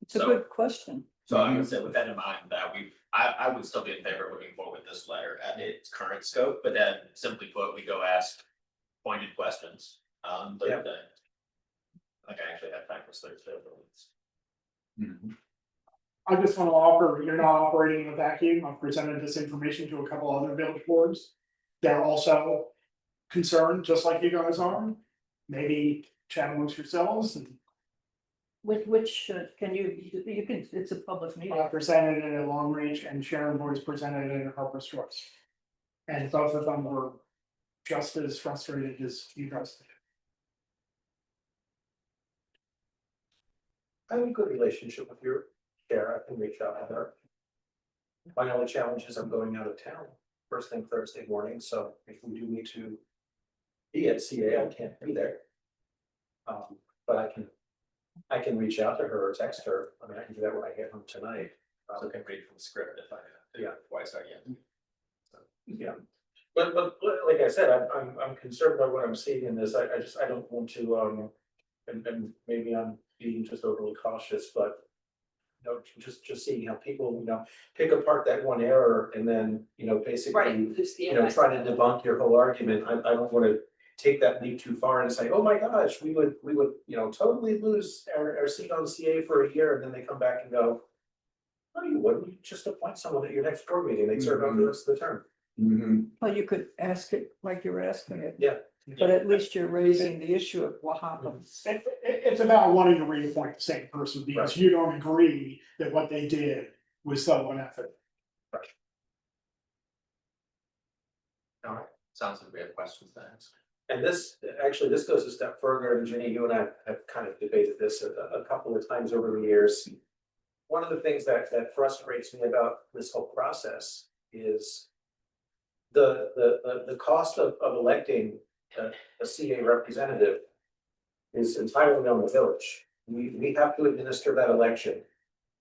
Speaker 4: It's a
Speaker 7: So-
Speaker 4: good question.
Speaker 7: So I would say with that in mind, that I would still be in favor of moving forward with this letter at its current scope, but then simply put, we go ask pointed questions.
Speaker 1: Yeah.
Speaker 7: Like I actually have time for Thursday.
Speaker 5: I just want to offer, you're not operating in a vacuum. I've presented this information to a couple other village boards. They're also concerned, just like you guys are. Maybe chat amongst yourselves and
Speaker 4: Which, can you can, it's a public meeting.
Speaker 5: presented it at Long Reach and Sharon Boyce presented it at Harper's Choice. And both of them were just as frustrated as you guys did.
Speaker 1: I have a good relationship with your chair, I can reach out to her. My only challenge is I'm going out of town first thing Thursday morning, so if we do need to be at CA, I can't be there. But I can reach out to her or text her, I mean, I can do that when I get home tonight.
Speaker 7: So I can read from the script if I
Speaker 1: Yeah.
Speaker 7: twice again.
Speaker 1: Yeah, but like I said, I'm concerned about what I'm seeing in this, I don't want to, and maybe I'm being just overly cautious, but. Just seeing how people, pick apart that one error and then, basically.
Speaker 6: right, lose the.
Speaker 1: Try to debunk your whole argument, I don't wanna take that leap too far and say, oh my gosh, we would, totally lose our seat on CA for a year, and then they come back and go. No, you wouldn't, you just appoint someone at your next board meeting, they serve out the rest of the term.
Speaker 4: Well, you could ask it like you're asking it.
Speaker 1: Yeah.
Speaker 4: But at least you're raising the issue of what happens.
Speaker 5: It's about wanting to reappoint the same person because
Speaker 1: Right.
Speaker 5: you don't agree that what they did was so unethical.
Speaker 7: Sounds like we have questions then.
Speaker 1: And this goes a step further, and Jenny, you and I have kind of debated this a couple of times over the years. One of the things that frustrates me about this whole process is the cost of electing a CA representative is entirely on the village. We have to administer that election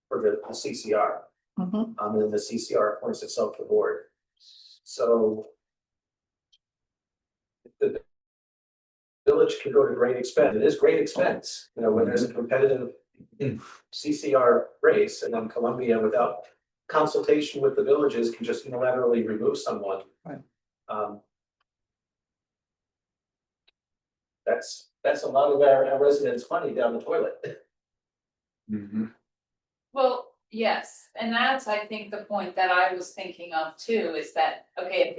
Speaker 1: for the CCR,
Speaker 4: Mhm.
Speaker 1: and then the CCR appoints itself to the board. So the village can go to great expense, it is great expense, when there's a competitive CCR race, and then Columbia, without consultation with the villages, can just unilaterally remove someone.
Speaker 4: Right.
Speaker 1: That's a lot of our residents' money down the toilet.
Speaker 6: Well, yes, and that's, I think, the point that I was thinking of too, is that, okay, if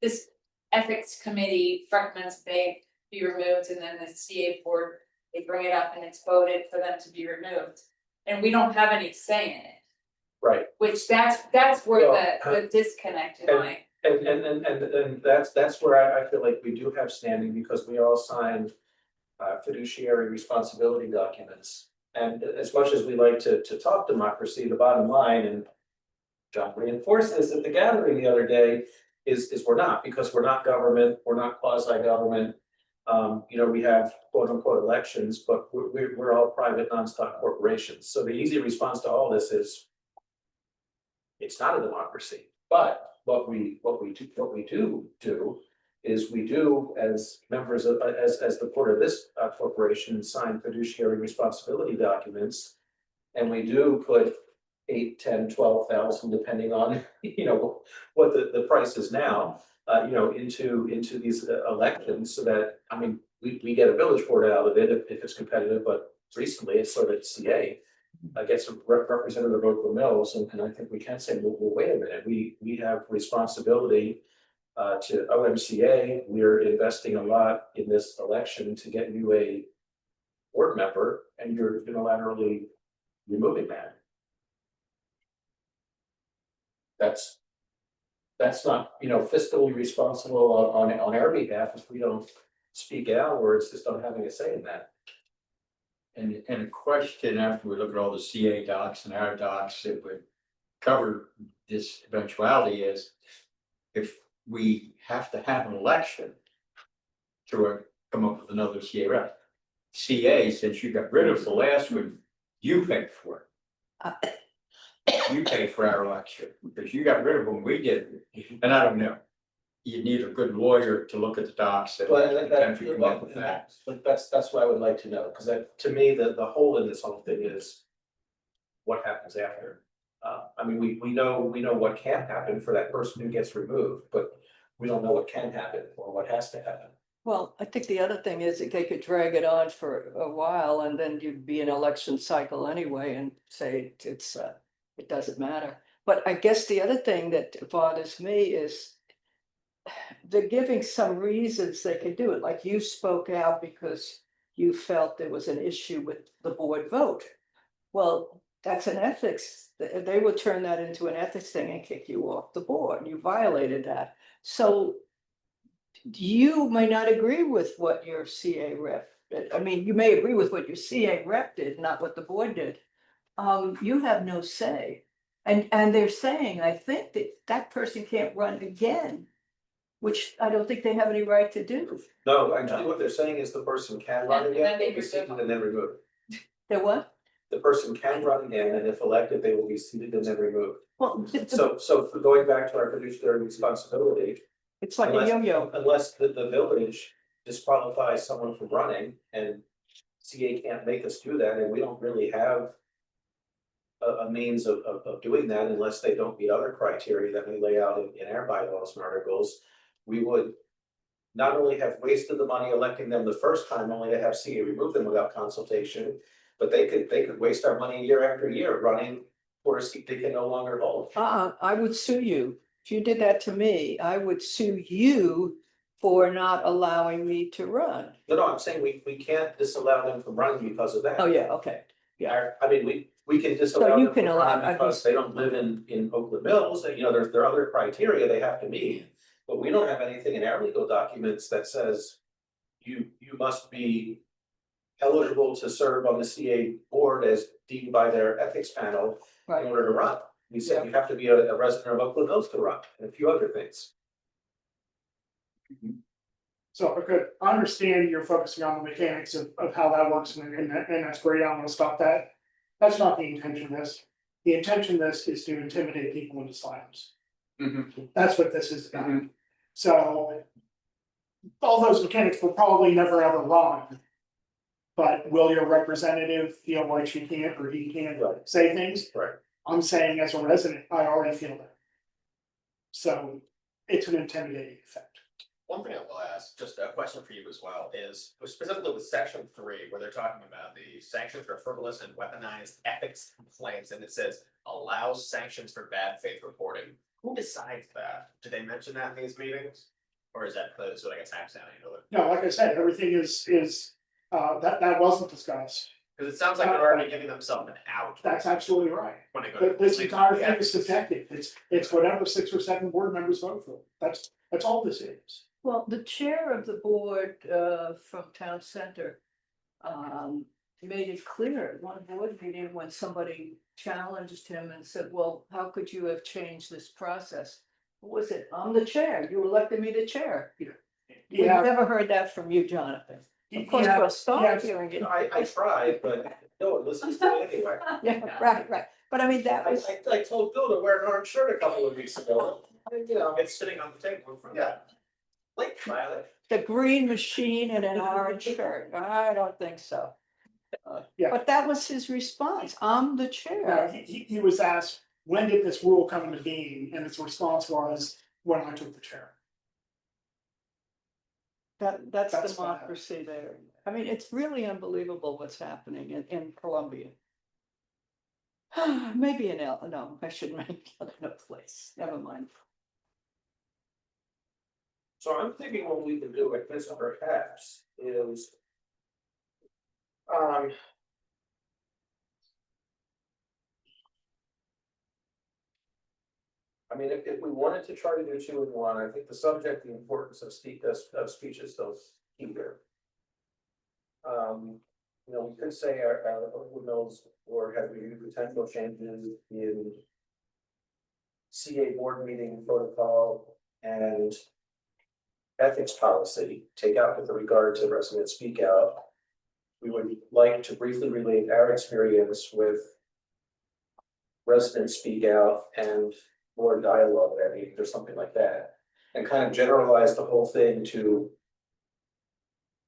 Speaker 6: this ethics committee recommends they be removed, and then the CA board, they bring it up and it's voted for them to be removed. And we don't have any say in it,
Speaker 1: Right,
Speaker 6: which that's where
Speaker 1: Well,
Speaker 6: the disconnect in my.
Speaker 1: and that's where I feel like we do have standing, because we all signed fiduciary responsibility documents. And as much as we like to talk democracy, the bottom line, and John reinforced this at the gathering the other day, is we're not, because we're not government, we're not quasi-government. We have quote unquote elections, but we're all private non-stock corporations. So the easy response to all this is it's not a democracy, but what we do is we do as members of, as the board of this corporation sign fiduciary responsibility documents. And we do put 8, 10, 12,000, depending on, what the price is now, into these elections so that, I mean, we get a village board out of it if it's competitive, but recently it's sort of CA. Gets a representative of Oakland Mills, and I think we can say, well, wait a minute, we have responsibility to OMCA. We're investing a lot in this election to get you a board member, and you're unilaterally removing that. That's not, fiscally responsible on our behalf if we don't speak out or insist on having a say in that.
Speaker 2: And a question after we look at all the CA docs and our docs that would cover this eventuality is, if we have to have an election to come up with another CA rep. CA, since you got rid of the last one, you paid for it. You paid for our election because you got rid of them, we didn't. And I don't know. You need a good lawyer to look at the docs and potentially come up with that.
Speaker 1: But that's what I would like to know, because to me, the hole in this whole thing is what happens after. I mean, we know what can happen for that person who gets removed, but we don't know what can happen or what has to happen.
Speaker 4: Well, I think the other thing is that they could drag it on for a while and then you'd be an election cycle anyway and say it doesn't matter. But I guess the other thing that bothers me is they're giving some reasons they can do it, like you spoke out because you felt there was an issue with the board vote. Well, that's an ethics, they would turn that into an ethics thing and kick you off the board. You violated that. So you may not agree with what your CA rep did. I mean, you may agree with what your CA rep did, not what the board did. You have no say. And they're saying, I think that person can't run again, which I don't think they have any right to do.
Speaker 1: No, actually, what they're saying is the person can run
Speaker 6: And
Speaker 1: again,
Speaker 6: then they
Speaker 1: will be seated and then removed.
Speaker 4: They're what?
Speaker 1: The person can run again, and if elected, they will be seated and then removed.
Speaker 4: Well,
Speaker 1: So for going back to our fiduciary responsibility,
Speaker 4: it's like a yo-yo.
Speaker 1: unless the village disqualifies someone from running, and CA can't make us do that, and we don't really have a means of doing that unless they don't meet other criteria that we lay out in our bylaws and articles, we would not only have wasted the money electing them the first time, only to have CA remove them without consultation, but they could waste our money year after year running for a seat they can no longer hold.
Speaker 4: I would sue you. If you did that to me, I would sue you for not allowing me to run.
Speaker 1: No, I'm saying we can't disallow them from running because of that.
Speaker 4: Oh, yeah, okay.
Speaker 1: I mean, we can disallow
Speaker 4: you
Speaker 1: them
Speaker 4: can
Speaker 1: from
Speaker 4: allow-
Speaker 1: running because they don't live in Oakland Mills, and there are other criteria they have to meet. But we don't have anything in our legal documents that says you must be eligible to serve on the CA board as deemed by their ethics panel in
Speaker 4: Right.
Speaker 1: order to run. We said you have to be a resident of Oakland Mills to run, and a few other things.
Speaker 5: So if I could, I understand you're focusing on the mechanics of how that works and that's great, I'm gonna stop that. That's not the intention of this. The intention of this is to intimidate people into silence. That's what this is about. So all those mechanics will probably never ever run. But will your representative feel like she can't or he can't
Speaker 1: Right.
Speaker 5: say things?
Speaker 1: Right.
Speaker 5: I'm saying as a resident, I already feel that. So it's an intimidating effect.
Speaker 7: One thing I will ask, just a question for you as well, is specifically with section 3, where they're talking about the sanctions for frivolous and weaponized ethics complaints, and it says allows sanctions for bad faith reporting. Who decides that? Do they mention that in these meetings? Or is that like a timestamp into it?
Speaker 5: No, like I said, everything is that wasn't discussed.
Speaker 7: Because it sounds like they're already giving themselves an out.
Speaker 5: That's absolutely right.
Speaker 7: When they go
Speaker 5: But
Speaker 7: to
Speaker 5: this
Speaker 7: complain
Speaker 5: entire
Speaker 7: about the
Speaker 5: thing is
Speaker 7: ethics.
Speaker 5: subjective. It's whatever 6 or 7 board members vote for. That's all this is.
Speaker 4: Well, the chair of the board from Town Center made it clear at one board meeting when somebody challenged him and said, well, how could you have changed this process? What was it? I'm the chair. You elected me the chair. We've
Speaker 5: Yeah,
Speaker 4: never heard that from you, Jonathan. Of course,
Speaker 5: yeah,
Speaker 4: we'll start
Speaker 5: yes.
Speaker 4: hearing it.
Speaker 1: I tried, but no one listens to me anyway.
Speaker 4: Yeah, right. But I mean, that was,
Speaker 1: I told Bill to wear an orange shirt a couple of weeks ago. It's sitting on the table in front. Yeah. Like Violet.
Speaker 4: The green machine and an orange shirt. I don't think so.
Speaker 5: Yeah.
Speaker 4: But that was his response. I'm the
Speaker 5: No,
Speaker 4: chair.
Speaker 5: he was asked, when did this rule come into being? And his response was, when I took the chair.
Speaker 4: That's
Speaker 5: That's fine.
Speaker 4: democracy there. I mean, it's really unbelievable what's happening in Colombia. Maybe in no, I shouldn't make another place. Never mind.
Speaker 1: So I'm thinking what we can do with this perhaps is. Um. I mean, if we wanted to try to do 2 in 1, I think the subject, the importance of speech is still key here. We could say our Oakwood Mills board has reviewed potential changes in CA board meeting protocol and ethics policy, take out with regard to resident speak out. We would like to briefly relate our experience with resident speak out and board dialogue at meeting or something like that. And kind of generalize the whole thing to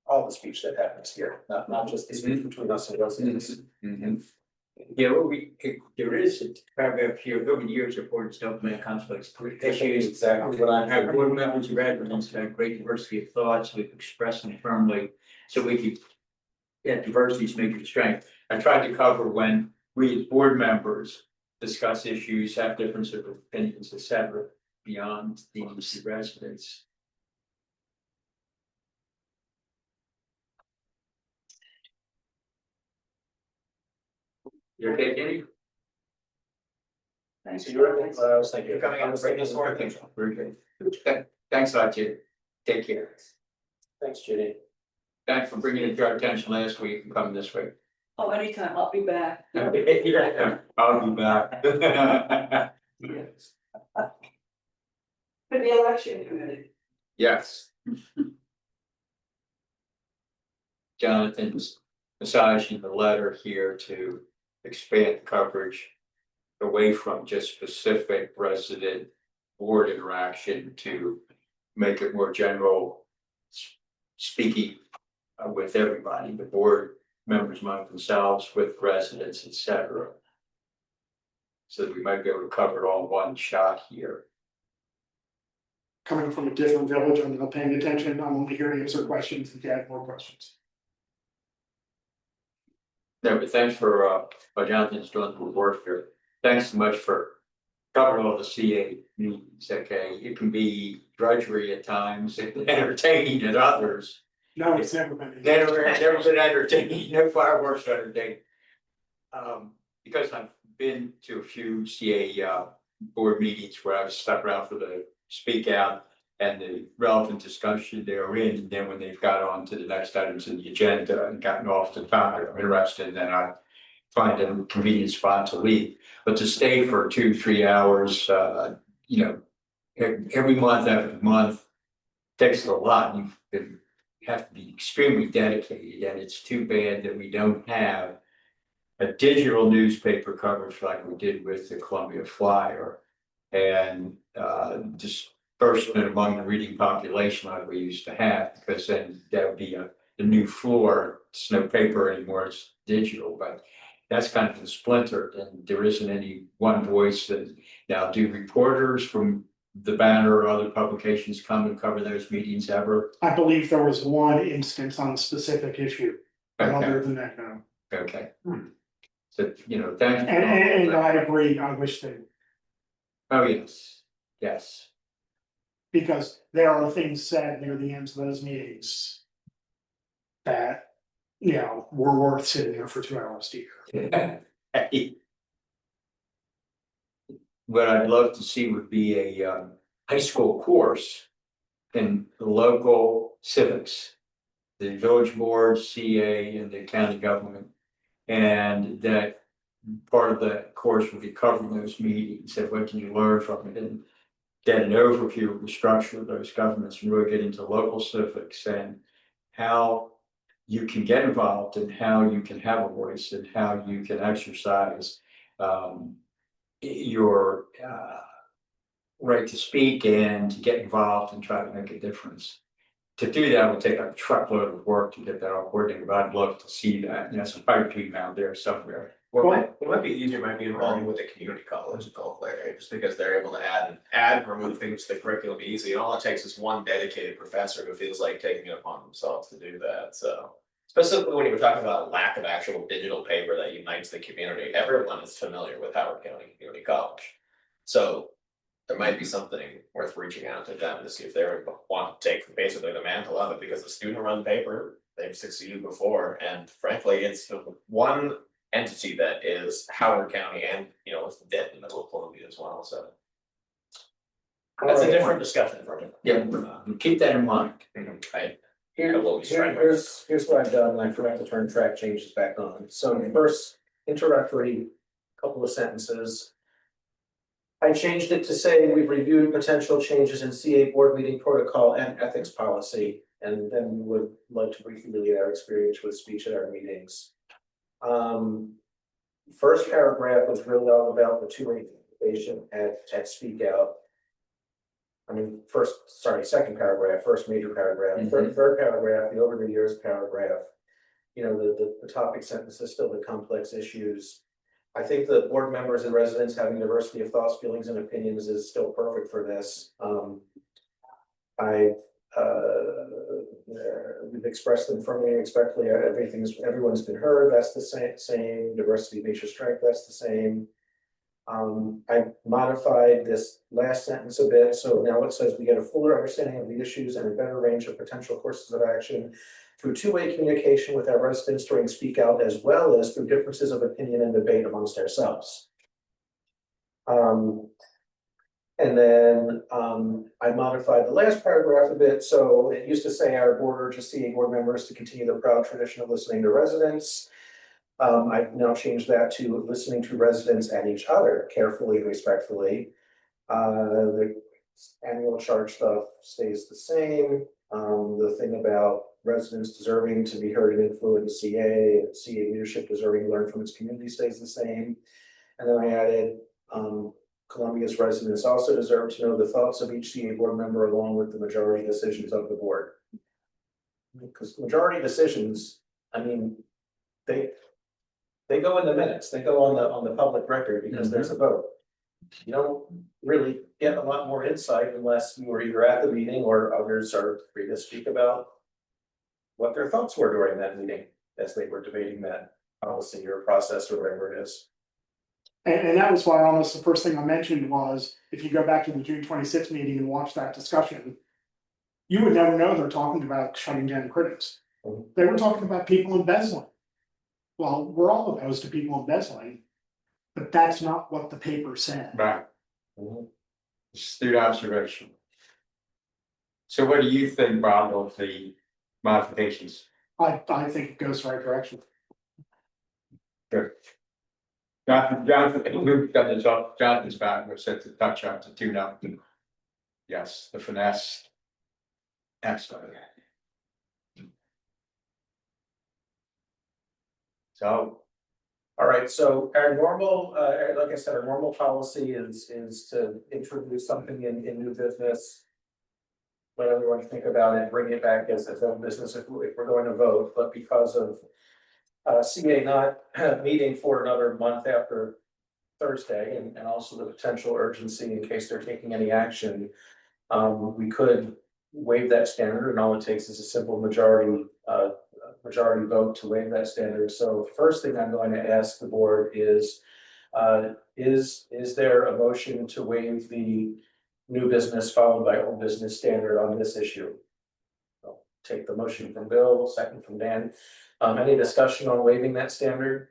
Speaker 1: all the speech that happens here, not just the speech between us and residents.
Speaker 2: Yeah, well, there is a paragraph here, over the years, our boards don't make conflicts. Issues.
Speaker 1: Exactly what I'm.
Speaker 2: Our board members, residents have great diversity of thoughts, we've expressed them firmly, so we could. Yeah, diversity is major strength. I tried to cover when we as board members discuss issues, have difference of opinions, etc. Beyond the residents. You okay, Kenny?
Speaker 4: Thanks.
Speaker 1: So you're, I was thinking.
Speaker 7: You're coming in to bring this forward.
Speaker 2: Very good. Thanks a lot, Jim. Take care.
Speaker 1: Thanks, Judy.
Speaker 2: Thanks for bringing it to our attention last week and coming this way.
Speaker 4: Oh, anytime, I'll be back.
Speaker 2: I'll be back.
Speaker 4: Yes. For the election committee.
Speaker 2: Yes. Jonathan's massaging the letter here to expand coverage away from just specific resident board interaction to make it more general, speaking with everybody, the board members among themselves, with residents, etc. So that we might be able to cover it all in one shot here.
Speaker 5: Coming from a different village, I'm not paying attention, I'm only here to answer questions if you have more questions.
Speaker 2: No, but thanks for Jonathan's doing the work here. Thanks so much for covering all the CA meetings, okay? It can be drudgery at times, and entertaining at others.
Speaker 5: No, it's never been.
Speaker 2: Never been entertaining, no fireworks are entertaining. Because I've been to a few CA board meetings where I've stuck around for the speak out and the relevant discussion they're in, and then when they've got on to the next items in the agenda and gotten off the topic I'm interested in, then I find a convenient spot to leave. But to stay for 2-3 hours, every month after month takes a lot. You have to be extremely dedicated, and it's too bad that we don't have a digital newspaper coverage like we did with the Columbia Flyer, and disbursement among the reading population like we used to have, because then that would be the new floor. It's no paper anymore, it's digital, but that's kind of splintered, and there isn't any one voice. That now, do reporters from the Banner or other publications come and cover those meetings ever?
Speaker 5: I believe there was one instance on a specific issue, but
Speaker 2: Okay.
Speaker 5: other than that, no.
Speaker 2: Okay. So, thank you.
Speaker 5: And I agree, I wish they,
Speaker 2: Oh, yes,
Speaker 5: because there are things said near the ends of those meetings that, were worth sitting there for 2 hours to hear.
Speaker 2: What I'd love to see would be a high school course in local civics. The village board, CA, and the county government. And that part of the course would be covering those meetings, and what can you learn from it, and get an overview of the structure of those governments, and really get into local civics and how you can get involved, and how you can have a voice, and how you can exercise your right to speak and to get involved and try to make a difference. To do that would take a truckload of work to get that all coordinated, but I'd love to see that, and that's a pipe dream out there somewhere.
Speaker 7: What might be easier might be involving with the community college and all there, just because they're able to add and remove things to the curriculum easily. And all it takes is one dedicated professor who feels like taking it upon themselves to do that, so. Specifically when you were talking about lack of actual digital paper that unites the community, everyone is familiar with Howard County Community College. So there might be something worth reaching out to them to see if they want to take basically the mantle of it, because the student run paper, they've succeeded before, and frankly, it's the one entity that is Howard County and, it's dead in the middle of Columbia as well, so. That's a different discussion for me.
Speaker 2: Yeah, keep that in mind.
Speaker 1: Here's what I've done, and I forgot to turn track changes back on. So first introductory couple of sentences. I changed it to say we've reviewed potential changes in CA board meeting protocol and ethics policy, and then we would like to briefly relate our experience with speech at our meetings. First paragraph was really all about the two-way communication at Speak Out. Second paragraph, first major paragraph, third paragraph, the over the years paragraph. The topic sentence is still the complex issues. I think the board members and residents having diversity of thoughts, feelings, and opinions is still perfect for this. We've expressed them firmly and respectfully. Everyone's been heard. That's the same. Diversity makes your strength. That's the same. I modified this last sentence a bit, so now it says we get a fuller understanding of the issues and a better range of potential courses of action through two-way communication with our residents during Speak Out, as well as through differences of opinion and debate amongst ourselves. And then I modified the last paragraph a bit, so it used to say our board urges CA board members to continue the proud tradition of listening to residents. I've now changed that to listening to residents and each other carefully and respectfully. The annual charge stuff stays the same. The thing about residents deserving to be heard and influence CA, and CA leadership deserving to learn from its community stays the same. And then I added Columbia's residents also deserve to know the thoughts of each CA board member along with the majority decisions of the board. Because majority decisions, they go in the minutes, they go on the public record because there's a vote. You don't really get a lot more insight unless you were either at the meeting or others are free to speak about what their thoughts were during that meeting as they were debating that policy or process or whatever it is.
Speaker 5: And that was why almost the first thing I mentioned was, if you go back to the June 26th meeting and watch that discussion, you would never know they're talking about shutting down critics. They were talking about people embezzling. Well, we're all opposed to people embezzling, but that's not what the paper said.
Speaker 2: Right. Astute observation. So what do you think, Bob, of the modifications?
Speaker 5: I think it goes the right direction.
Speaker 2: Good. Jonathan, we've got this up, Jonathan's back, we're set to touch up to tune up. Yes, the finesse. Excellent. So.
Speaker 1: All right, so our normal, like I said, our normal policy is to introduce something in new business. Let everyone think about it, bring it back as its own business if we're going to vote, but because of CA not meeting for another month after Thursday, and also the potential urgency in case they're taking any action, we could waive that standard, and all it takes is a simple majority vote to waive that standard. So the first thing I'm going to ask the board is there a motion to waive the new business followed by old business standard on this issue? I'll take the motion from Bill, second from Dan. Any discussion on waiving that standard?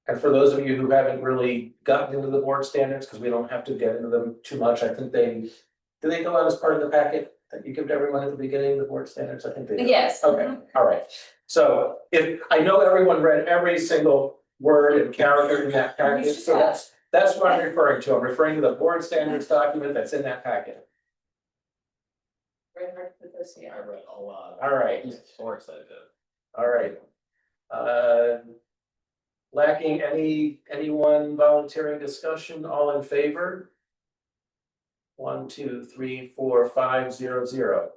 Speaker 1: And for those of you who haven't really gotten into the board standards, because we don't have to get into them too much, I think do they go out as part of the packet that you give to everyone at the beginning, the board standards? I think they do.
Speaker 6: Yes.
Speaker 1: Okay, all right. So if I know everyone read every single word and character in that packet, so that's what I'm referring to. I'm referring to the board standards document that's in that packet.
Speaker 6: Very hard to put this here.
Speaker 7: I read a lot.
Speaker 1: All right.
Speaker 7: So excited.
Speaker 1: All right. Lacking anyone volunteering discussion, all in favor? 1, 2, 3, 4, 5, 0, 0.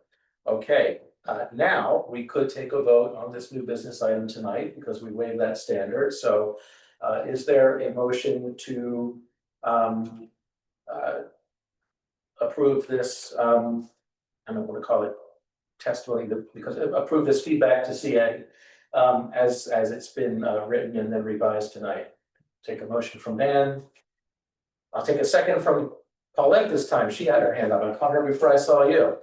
Speaker 1: Okay, now we could take a vote on this new business item tonight because we waived that standard. So is there a motion to approve this, I don't want to call it testimony, because approve this feedback to CA as it's been written and then revised tonight? Take a motion from Dan. I'll take a second from Paulette this time. She had her hand up. I caught her before I saw you.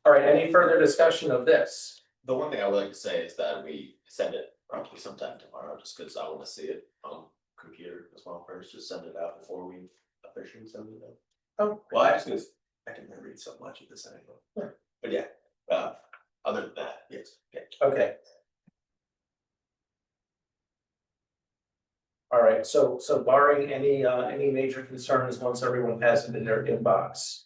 Speaker 1: All right, any further discussion of this?
Speaker 7: The one thing I would like to say is that we send it probably sometime tomorrow, just because I want to see it on computer as well first, just send it out before we officially send it out.
Speaker 1: Oh,
Speaker 7: Well, I just, I can read so much of this anyway.
Speaker 1: Yeah.
Speaker 7: But yeah, other than that, yes, okay.
Speaker 1: okay. All right, so barring any major concerns, once everyone has it in their inbox.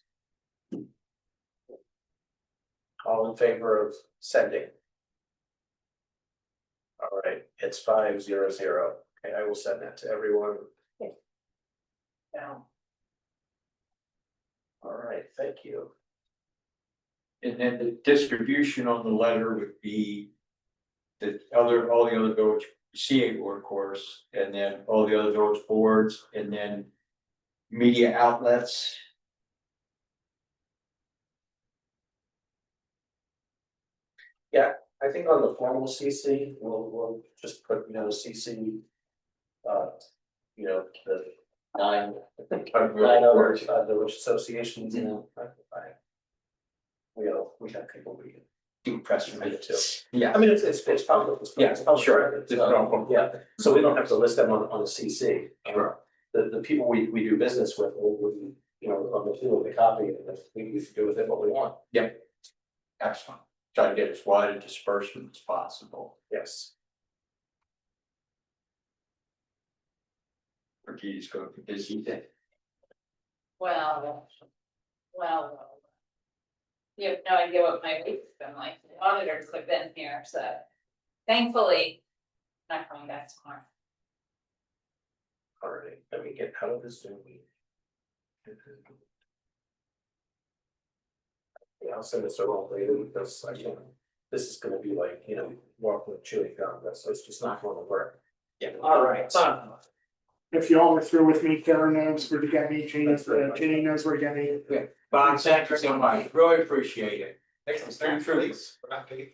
Speaker 1: All in favor of sending? All right, it's 500. Okay, I will send that to everyone. Down. All right, thank you.
Speaker 2: And then the distribution on the letter would be all the other village CA board course, and then all the other village boards, and then media outlets.
Speaker 1: I think on the formal CC, we'll just put, CC. The nine other village associations, we have people we can do press release too.
Speaker 2: Yeah.
Speaker 1: I mean, it's public.
Speaker 2: Yeah,
Speaker 1: it's public
Speaker 2: sure.
Speaker 1: record,
Speaker 2: It's public.
Speaker 1: yeah, so we don't have to list them on a CC.
Speaker 2: Sure.
Speaker 1: The people we do business with, will on the field, the copy, and we can do with it what we want.
Speaker 2: Excellent. Try to get as wide a disbursement as possible.
Speaker 1: Yes.
Speaker 2: Rickey's going to be busy day.
Speaker 6: Well. You have no idea what my week's been like, the auditors have been here, so thankfully. Not coming back tomorrow.
Speaker 1: All right, let me get out of this Zoom meeting. Yeah, I'll send this around later because this is gonna be like, walking with chewing gum, so it's just not gonna work.
Speaker 7: Yeah.
Speaker 1: All right.
Speaker 5: If y'all are through with me, Karen knows where to get me, Jenny knows where to get me.
Speaker 2: Bob, thank you so much. Really appreciate it.
Speaker 7: Take some snacks, please. We're not gonna-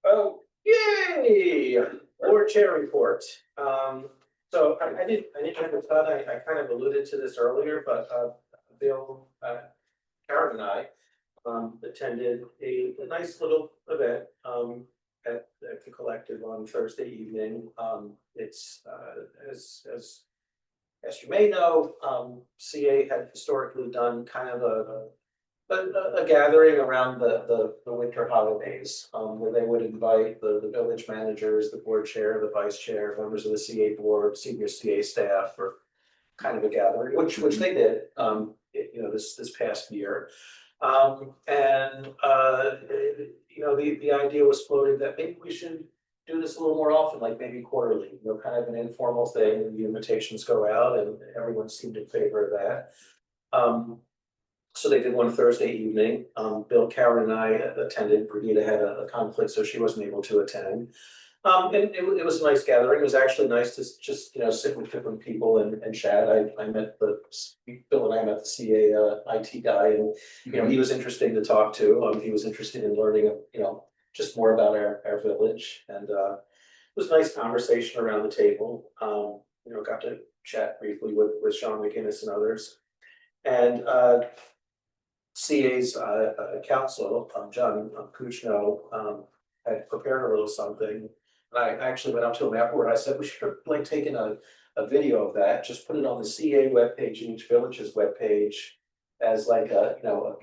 Speaker 1: Oh, yay, board chair report. So I didn't have a ton, I kind of alluded to this earlier, but Bill, Karen and I attended a nice little event at the collective on Thursday evening. It's as you may know, CA had historically done kind of a gathering around the winter holidays, where they would invite the village managers, the board chair, the vice chair, members of the CA board, senior CA staff, for kind of a gathering, which they did, this past year. The idea was floated that maybe we should do this a little more often, like maybe quarterly, kind of an informal thing, and the invitations go out and everyone seemed in favor of that. So they did one Thursday evening. Bill, Karen and I attended. Brigida had a conflict, so she wasn't able to attend. And it was a nice gathering. It was actually nice to just, sit with different people and chat. I met Bill and I met the CA IT guy, and, he was interesting to talk to. He was interested in learning, just more about our village. And it was a nice conversation around the table. Got to chat briefly with Sean McInnes and others. And CA's counsel, John Kuchno, had prepared a little something. And I actually went up to him afterward. I said, we should have like taken a video of that, just put it on the CA webpage and each village's webpage as like a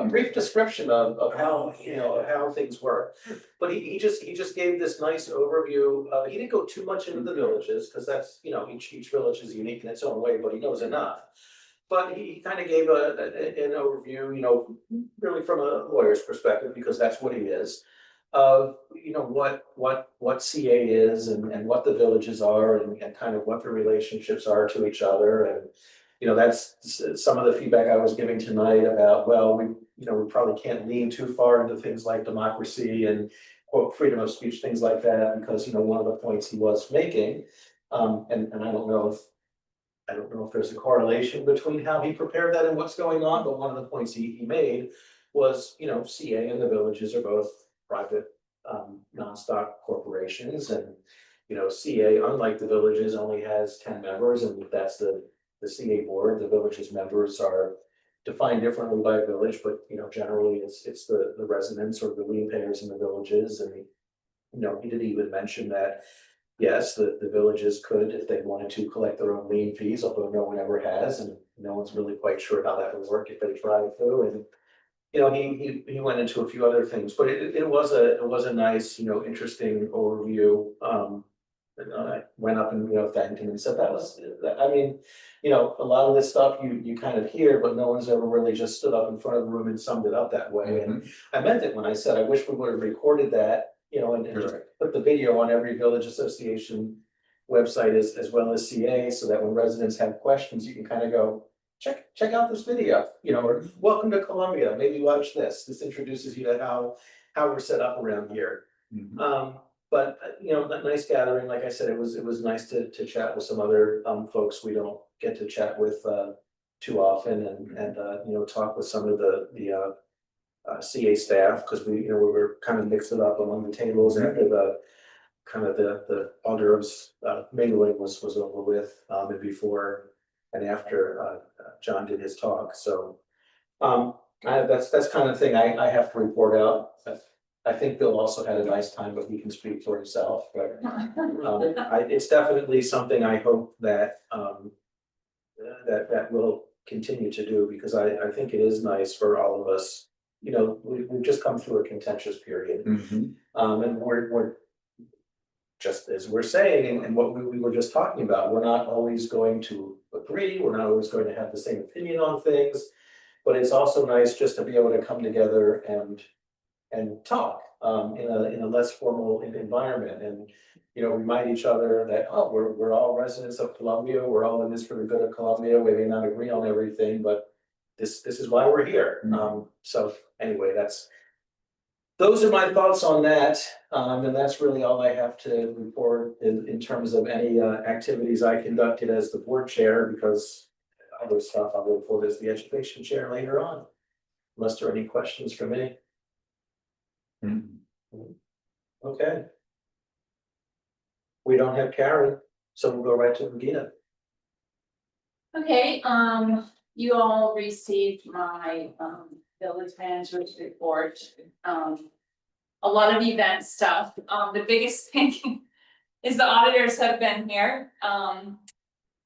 Speaker 1: brief description of how things work. But he just gave this nice overview. He didn't go too much into the villages because that's, each village is unique in its own way, but he knows enough. But he kind of gave an overview, really from a lawyer's perspective, because that's what he is, of what CA is and what the villages are and kind of what the relationships are to each other. And that's some of the feedback I was giving tonight about, well, we probably can't lean too far into things like democracy and quote, freedom of speech, things like that, because, one of the points he was making, and I don't know if there's a correlation between how he prepared that and what's going on, but one of the points he made was, CA and the villages are both private, non-stock corporations, and, CA, unlike the villages, only has 10 members, and that's the CA board. The villages members are defined differently by village, but, generally it's the residents or the lien payers in the villages, and he did even mention that yes, the villages could, if they wanted to, collect their own lien fees, although no one ever has, and no one's really quite sure how that would work if they tried to, and. He went into a few other things, but it was a nice, interesting overview. And I went up and, thanked him and said I mean, a lot of this stuff you kind of hear, but no one's ever really just stood up in front of the room and summed it up that way, and I meant it when I said, I wish we would have recorded that, and just put the video on every village association website as well as CA, so that when residents have questions, you can kind of go, check out this video, or welcome to Columbia, maybe watch this. This introduces you to how we're set up around here. But that nice gathering, like I said, it was nice to chat with some other folks we don't get to chat with too often, and talk with some of the CA staff, because we were kind of mixed it up among the tables after the kind of the hors d'oeuvres mingling was over with, and before and after John did his talk. So that's kind of thing I have to report out. I think Bill also had a nice time, but he can speak for himself. But it's definitely something I hope that that will continue to do, because I think it is nice for all of us. We've just come through a contentious period, and we're just as we're saying, and what we were just talking about, we're not always going to agree, we're not always going to have the same opinion on things, but it's also nice just to be able to come together and talk in a less formal environment, and remind each other that, oh, we're all residents of Columbia, we're all in this for the good of Columbia. We may not agree on everything, but this is why we're here. So anyway, those are my thoughts on that, and that's really all I have to report in terms of any activities I conducted as the board chair, because other stuff I'll report as the education chair later on, unless there are any questions for me. Okay. We don't have Karen, so we'll go right to Regina.
Speaker 6: Okay, you all received my village manager's report. A lot of event stuff. The biggest thing is the auditors have been here.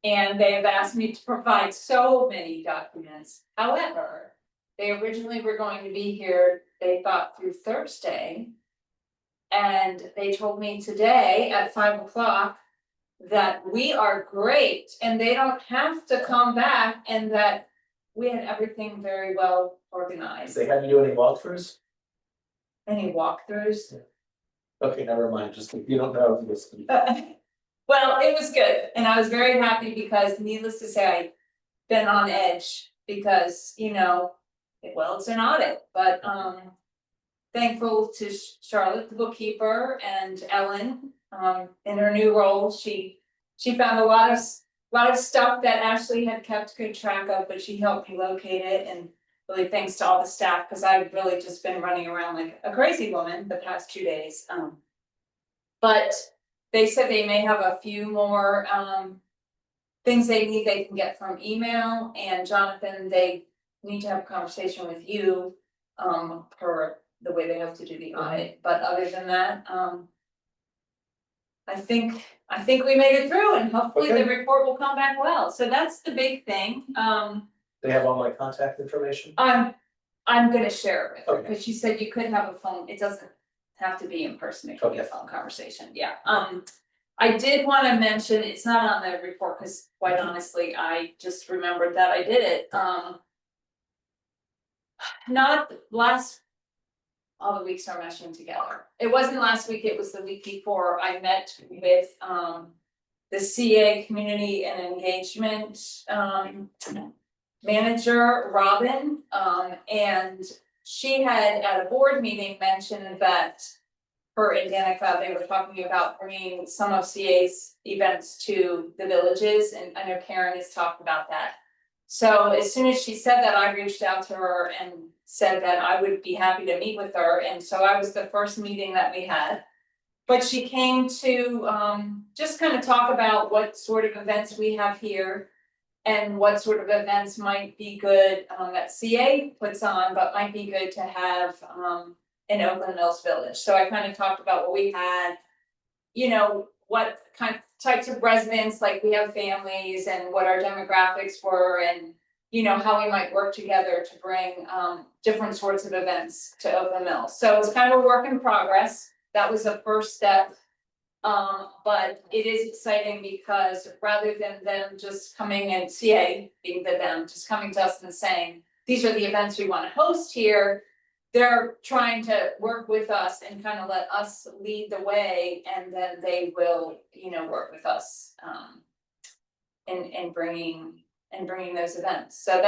Speaker 6: And they have asked me to provide so many documents. However, they originally were going to be here, they thought, through Thursday. And they told me today at 5 o'clock that we are great and they don't have to come back, and that we had everything very well organized.
Speaker 1: They had you do any walkthroughs?
Speaker 6: Any walkthroughs?
Speaker 1: Okay, never mind, just if you don't know.
Speaker 6: Well, it was good, and I was very happy, because needless to say, I've been on edge because, it's an audit, but thankful to Charlotte, the bookkeeper, and Ellen, in her new role. She found a lot of stuff that Ashley had kept good track of, but she helped me locate it, and really thanks to all the staff, because I've really just been running around like a crazy woman the past 2 days. But they said they may have a few more things they can get from email, and Jonathan, they need to have a conversation with you for the way they have to do the audit. But other than that, I think we made it through, and hopefully the report will come back well. So that's the big thing.
Speaker 1: They have all my contact information?
Speaker 6: I'm gonna share it with her,
Speaker 1: Okay.
Speaker 6: because she said you could have a phone, it doesn't have to be in person, it could be a phone conversation, yeah. I did wanna mention, it's not on the report, because quite honestly, I just remembered that I did it, not last. All the weeks are meshing together. It wasn't last week, it was the week before. I met with the CA Community and Engagement manager, Robin, and she had at a board meeting mentioned that her and Danica, they were talking about bringing some of CA's events to the villages, and I know Karen has talked about that. So as soon as she said that, I reached out to her and said that I would be happy to meet with her, and so I was the first meeting that we had. But she came to just kind of talk about what sort of events we have here. And what sort of events might be good that CA puts on, but might be good to have in Oakland Mills Village. So I kind of talked about what we had, you know, what kind of types of residents, like we have families and what our demographics were, and you know, how we might work together to bring different sorts of events to Oakland Mills. So it's kind of a work in progress. That was the first step. But it is exciting because rather than them just coming and CA being them just coming to us and saying, these are the events we want to host here. They're trying to work with us and kind of let us lead the way, and then they will, you know, work with us in bringing those events. So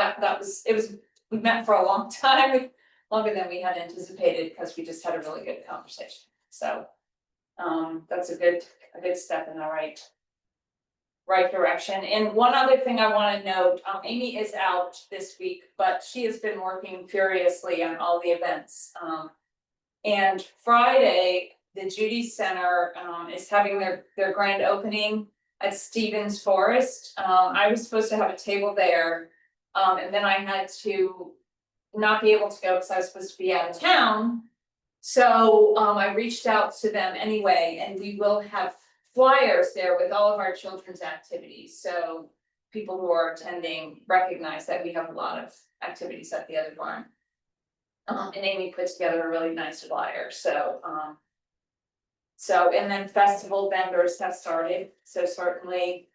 Speaker 6: we met for a long time, longer than we had anticipated, because we just had a really good conversation. So that's a good step in the right direction. And one other thing I want to note, Amy is out this week, but she has been working furiously on all the events. And Friday, the Judy Center is having their grand opening at Stevens Forest. I was supposed to have a table there, and then I had to not be able to go because I was supposed to be out of town. So I reached out to them anyway, and we will have flyers there with all of our children's activities. So people who are attending recognize that we have a lot of activities at the other barn. And Amy put together a really nice flyer. So and then festival vendors have started. So certainly,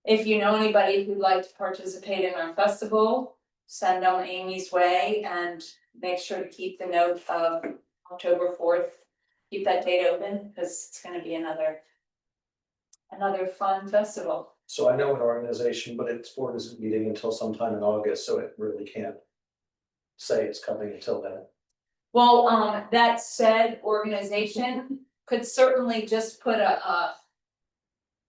Speaker 6: if you know anybody who'd like to participate in our festival, send them Amy's way, and make sure to keep the note of October 4th, keep that date open, because it's gonna be another fun festival.
Speaker 1: So I know an organization, but its board isn't meeting until sometime in August, so it really can't say it's coming until then.
Speaker 6: Well, that said, organization could certainly just put a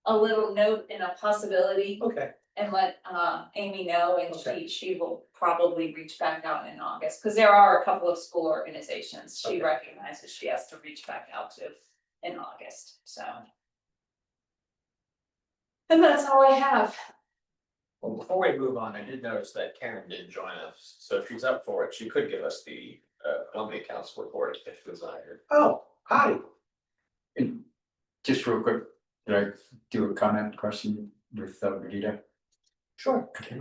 Speaker 6: little note in a possibility
Speaker 1: Okay,
Speaker 6: and let Amy know, and
Speaker 1: Okay.
Speaker 6: she will probably reach back out in August, because there are a couple of school organizations she
Speaker 1: Okay.
Speaker 6: recognizes she has to reach back out to in August, so. And that's all I have.
Speaker 7: Well, before we move on, I did notice that Karen did join us, so if she's up for it, she could give us the Columbia Council report if desired.
Speaker 1: oh, hi,
Speaker 2: Just real quick, did I do a comment question with Rita?
Speaker 1: sure.
Speaker 2: Okay,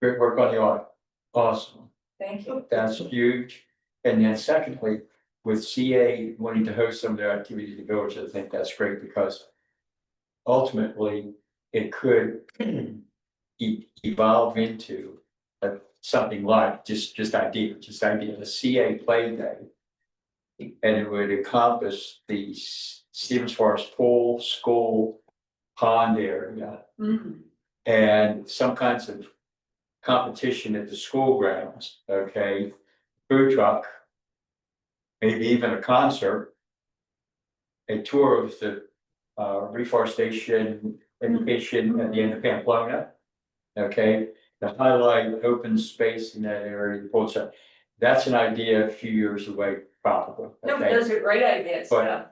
Speaker 2: great work on the audit. Awesome.
Speaker 6: Thank you.
Speaker 2: That's huge. And then secondly, with CA wanting to host some of their activities in the village, I think that's great, because ultimately it could evolve into something like just idea a CA play day. And it would encompass the Stevens Forest pool, school, pond area,
Speaker 6: Mhm.
Speaker 2: and some kinds of competition at the school grounds, okay? Food truck, maybe even a concert, a tour of the reforestation education at the end of Pamplona, okay? To highlight open space in that area, that's an idea a few years away, probably,
Speaker 6: No,
Speaker 2: okay?
Speaker 6: those are great ideas,
Speaker 2: But-
Speaker 6: yeah.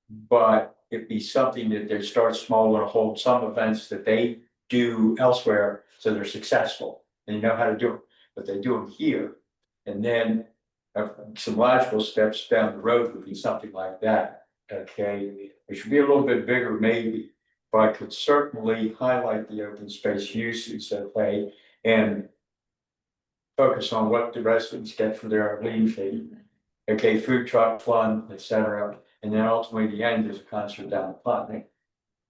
Speaker 2: But it'd be something that they start small and hold some events that they do elsewhere, so they're successful and you know how to do it, but they do them here. And then some logical steps down the road would be something like that, okay? It should be a little bit bigger maybe, but I could certainly highlight the open space uses, okay? And focus on what the residents get for their lean fee. Okay, food truck, fun, etc. And then ultimately the end is a concert down the pond.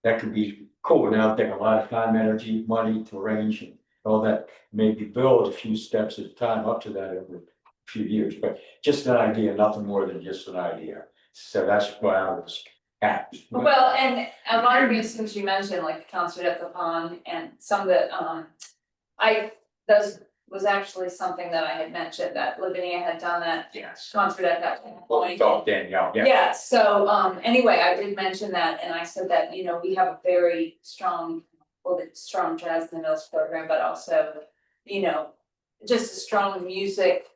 Speaker 2: That could be cool. Now take a lot of time, energy, money to arrange and all that. Maybe build a few steps at a time up to that over a few years, but just an idea, nothing more than just an idea. So that's why I was
Speaker 6: Well, and a lot of these things you mentioned, like the concert at the pond and some of the, those was actually something that I had mentioned, that Lavinia had done that
Speaker 2: Yes.
Speaker 6: concert at that
Speaker 2: Well, we
Speaker 6: point.
Speaker 2: talked Danielle, yeah.
Speaker 6: Yeah, so, anyway, I did mention that, and I said that, you know, we have a very strong, well, the strong jazz in the Mills program, but also, you know, just a strong music,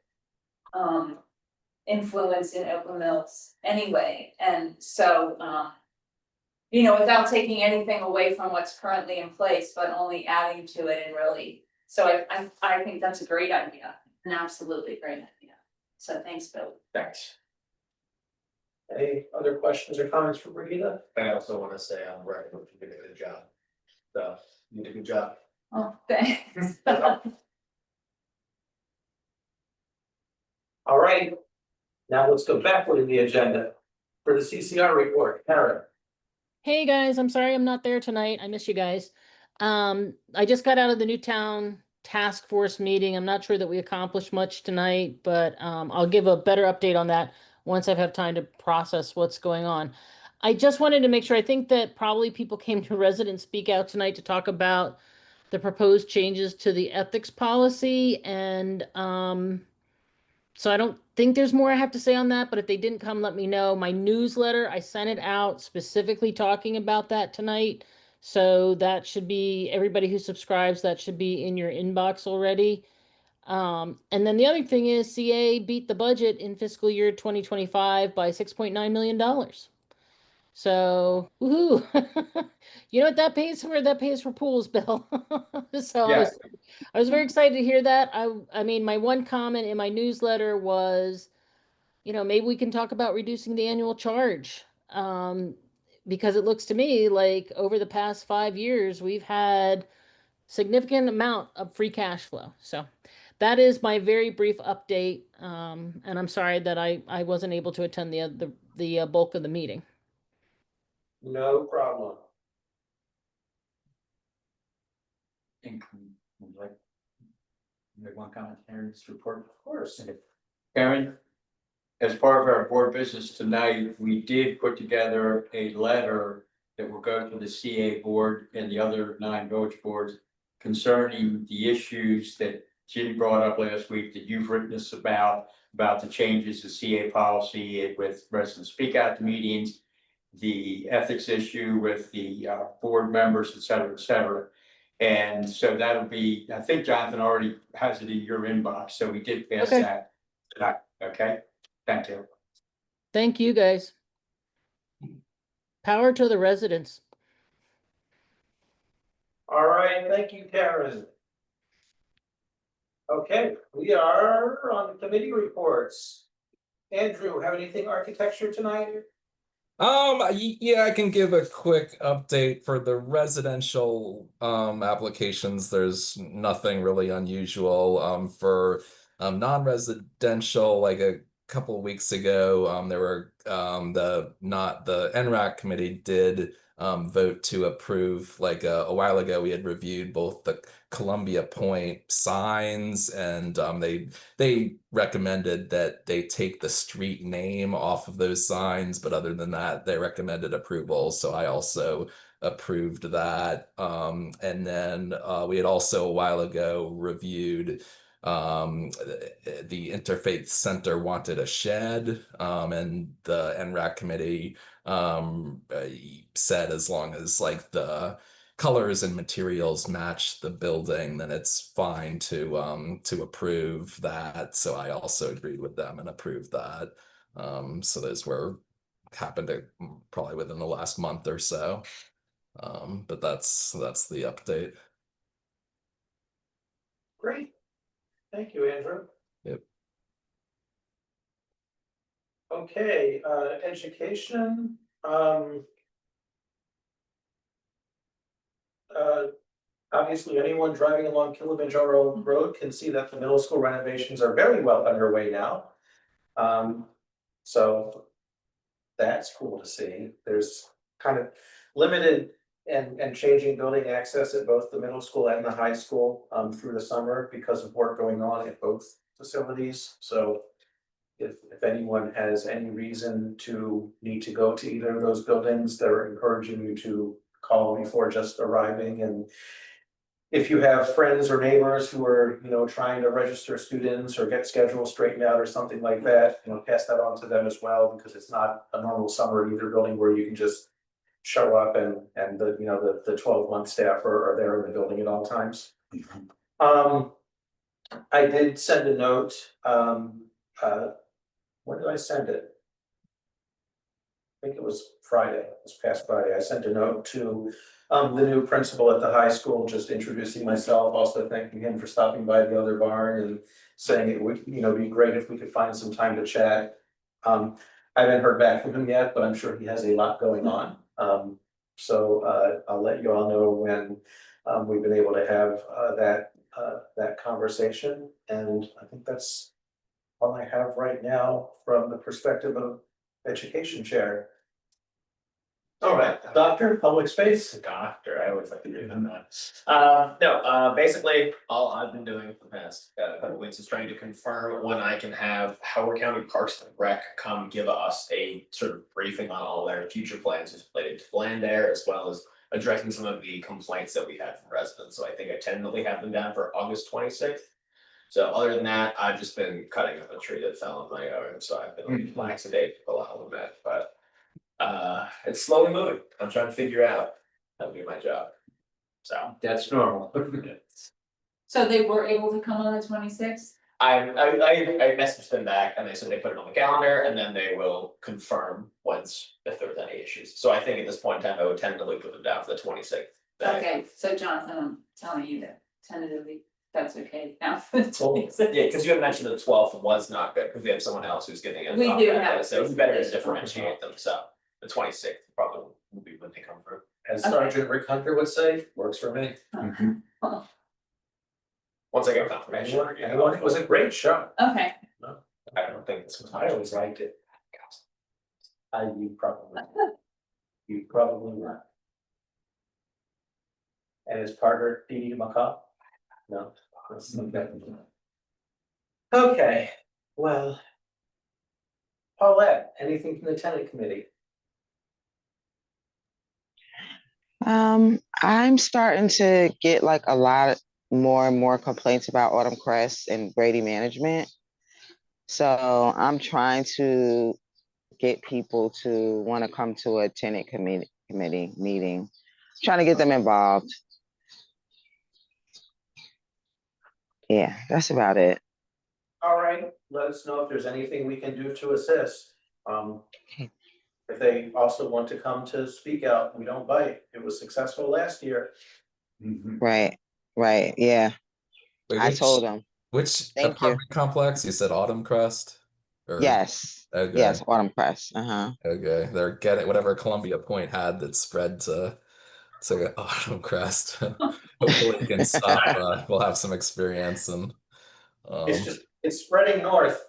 Speaker 6: influence in Oakland Mills anyway, and so, you know, without taking anything away from what's currently in place, but only adding to it and really, so I think that's a great idea, an absolutely great idea. So thanks, Bill.
Speaker 2: Thanks.
Speaker 1: Any other questions or comments for Brigitte?
Speaker 7: I also wanna say on record, you did a good job. So, you did a good job.
Speaker 6: Oh, thanks.
Speaker 1: All right, now let's go backward in the agenda for the CCR report. Karen.
Speaker 9: Hey guys, I'm sorry I'm not there tonight. I miss you guys. I just got out of the Newtown task force meeting. I'm not sure that we accomplished much tonight, but I'll give a better update on that once I've had time to process what's going on. I just wanted to make sure, I think that probably people came to resident speak out tonight to talk about the proposed changes to the ethics policy, and so I don't think there's more I have to say on that, but if they didn't come, let me know. My newsletter, I sent it out specifically talking about that tonight. So that should be, everybody who subscribes, that should be in your inbox already. And then the other thing is CA beat the budget in fiscal year 2025 by $6.9 million. So, woohoo. You know what that pays for? That pays for pools, Bill. So
Speaker 2: Yeah.
Speaker 9: I was very excited to hear that. I mean, my one comment in my newsletter was, you know, maybe we can talk about reducing the annual charge. Because it looks to me like over the past 5 years, we've had significant amount of free cash flow. So that is my very brief update. And I'm sorry that I wasn't able to attend the bulk of the meeting.
Speaker 1: No problem.
Speaker 2: Like, make one comment, Aaron's report.
Speaker 1: Of course.
Speaker 2: Karen, as part of our board business tonight, we did put together a letter that will go to the CA board and the other 9 village boards concerning the issues that Ginny brought up last week, that you've written us about the changes to CA policy with resident speak out to meetings, the ethics issue with the board members, et cetera, et cetera. And so that'll be, I think Jonathan already has it in your inbox, so we did pass
Speaker 9: Okay.
Speaker 2: that tonight, okay? Thank you.
Speaker 9: Thank you, guys. Power to the residents.
Speaker 1: All right, thank you, Karen. Okay, we are on the committee reports. Andrew, have anything architecture tonight?
Speaker 8: Yeah, I can give a quick update for the residential applications. There's nothing really unusual. For non-residential, like a couple of weeks ago, there were the NRAC committee did vote to approve, like a while ago we had reviewed both the Columbia Point signs, and they recommended that they take the street name off of those signs, but other than that, they recommended approval. So I also approved that. And then we had also a while ago reviewed the Interfaith Center wanted a shed, and the NRAC committee said as long as like the colors and materials match the building, then it's fine to approve that. So I also agreed with them and approved that. So those happened probably within the last month or so. But that's the update.
Speaker 1: Great. Thank you, Andrew.
Speaker 8: Yep.
Speaker 1: Okay, education. Obviously, anyone driving along Kilimanjaro Road can see that the middle school renovations are very well underway now. So that's cool to see. There's kind of limited and changing building access at both the middle school and the high school through the summer because of work going on at both facilities. So if anyone has any reason to need to go to either of those buildings, they're encouraging you to call before just arriving. And if you have friends or neighbors who are, trying to register students or get schedules straightened out or something like that, pass that on to them as well, because it's not a normal summer at either building where you can just show up and the 12-month staff are there in the building at all times. I did send a note, when did I send it? I think it was Friday, this past Friday. I sent a note to the new principal at the high school, just introducing myself, also thanking him for stopping by the other barn and saying it would, be great if we could find some time to chat. I haven't heard back from him yet, but I'm sure he has a lot going on. So I'll let you all know when we've been able to have that conversation. And I think that's all I have right now from the perspective of education chair.
Speaker 7: All right,
Speaker 1: Doctor, public space.
Speaker 7: doctor, I always like to do that. No, basically, all I've been doing for the past couple weeks is trying to confirm when I can have Howard County Parks and Rec come give us a sort of briefing on all their future plans as related to land there, as well as addressing some of the complaints that we had from residents. So I think I tentatively have them down for August 26th. So other than that, I've just been cutting up a tree that fell in my yard, so I've been lackadaisical, I'll admit, but it's slowly moving. I'm trying to figure out how to do my job. So
Speaker 2: That's normal.
Speaker 6: So they were able to come on the 26th?
Speaker 7: I messaged them back and they said they put it on the calendar and then they will confirm if there's any issues. So I think at this point in time, I would tentatively put them down for the 26th.
Speaker 6: Okay, so Jonathan, I'm telling you that tentatively, that's okay now for the
Speaker 7: Well,
Speaker 6: 26th.
Speaker 7: yeah, because you had mentioned the 12th was not good, because we have someone else who's getting it.
Speaker 6: We do have-
Speaker 7: So it's better to differentiate them, so the 26th probably will be when they come through.
Speaker 1: As Sergeant Rick Hunter would say, works for me.
Speaker 7: Once I get confirmation.
Speaker 1: Anyone, it was a great show.
Speaker 6: Okay,
Speaker 7: I don't think this was.
Speaker 1: I always liked it. You probably not. And his partner, Dee Dee McCaw? No. Okay, well. Paulette, anything from the tenant committee?
Speaker 3: I'm starting to get like a lot more and more complaints about Autumn Crest and Brady management. So I'm trying to get people to want to come to a tenant committee meeting, trying to get them involved. Yeah, that's about it.
Speaker 1: All right, let us know if there's anything we can do to assist.
Speaker 3: Okay.
Speaker 1: If they also want to come to speak out, we don't bite. It was successful last year.
Speaker 3: Right, yeah.
Speaker 8: Wait,
Speaker 3: I told them.
Speaker 8: Which
Speaker 3: Thank you.
Speaker 8: apartment complex? You said Autumn Crest? Or-
Speaker 3: Yes,
Speaker 8: Okay.
Speaker 3: yes, Autumn Crest.
Speaker 8: Okay, they're getting whatever Columbia Point had that spread to Autumn Crest. Hopefully it can stop. We'll have some experience and
Speaker 1: It's spreading north.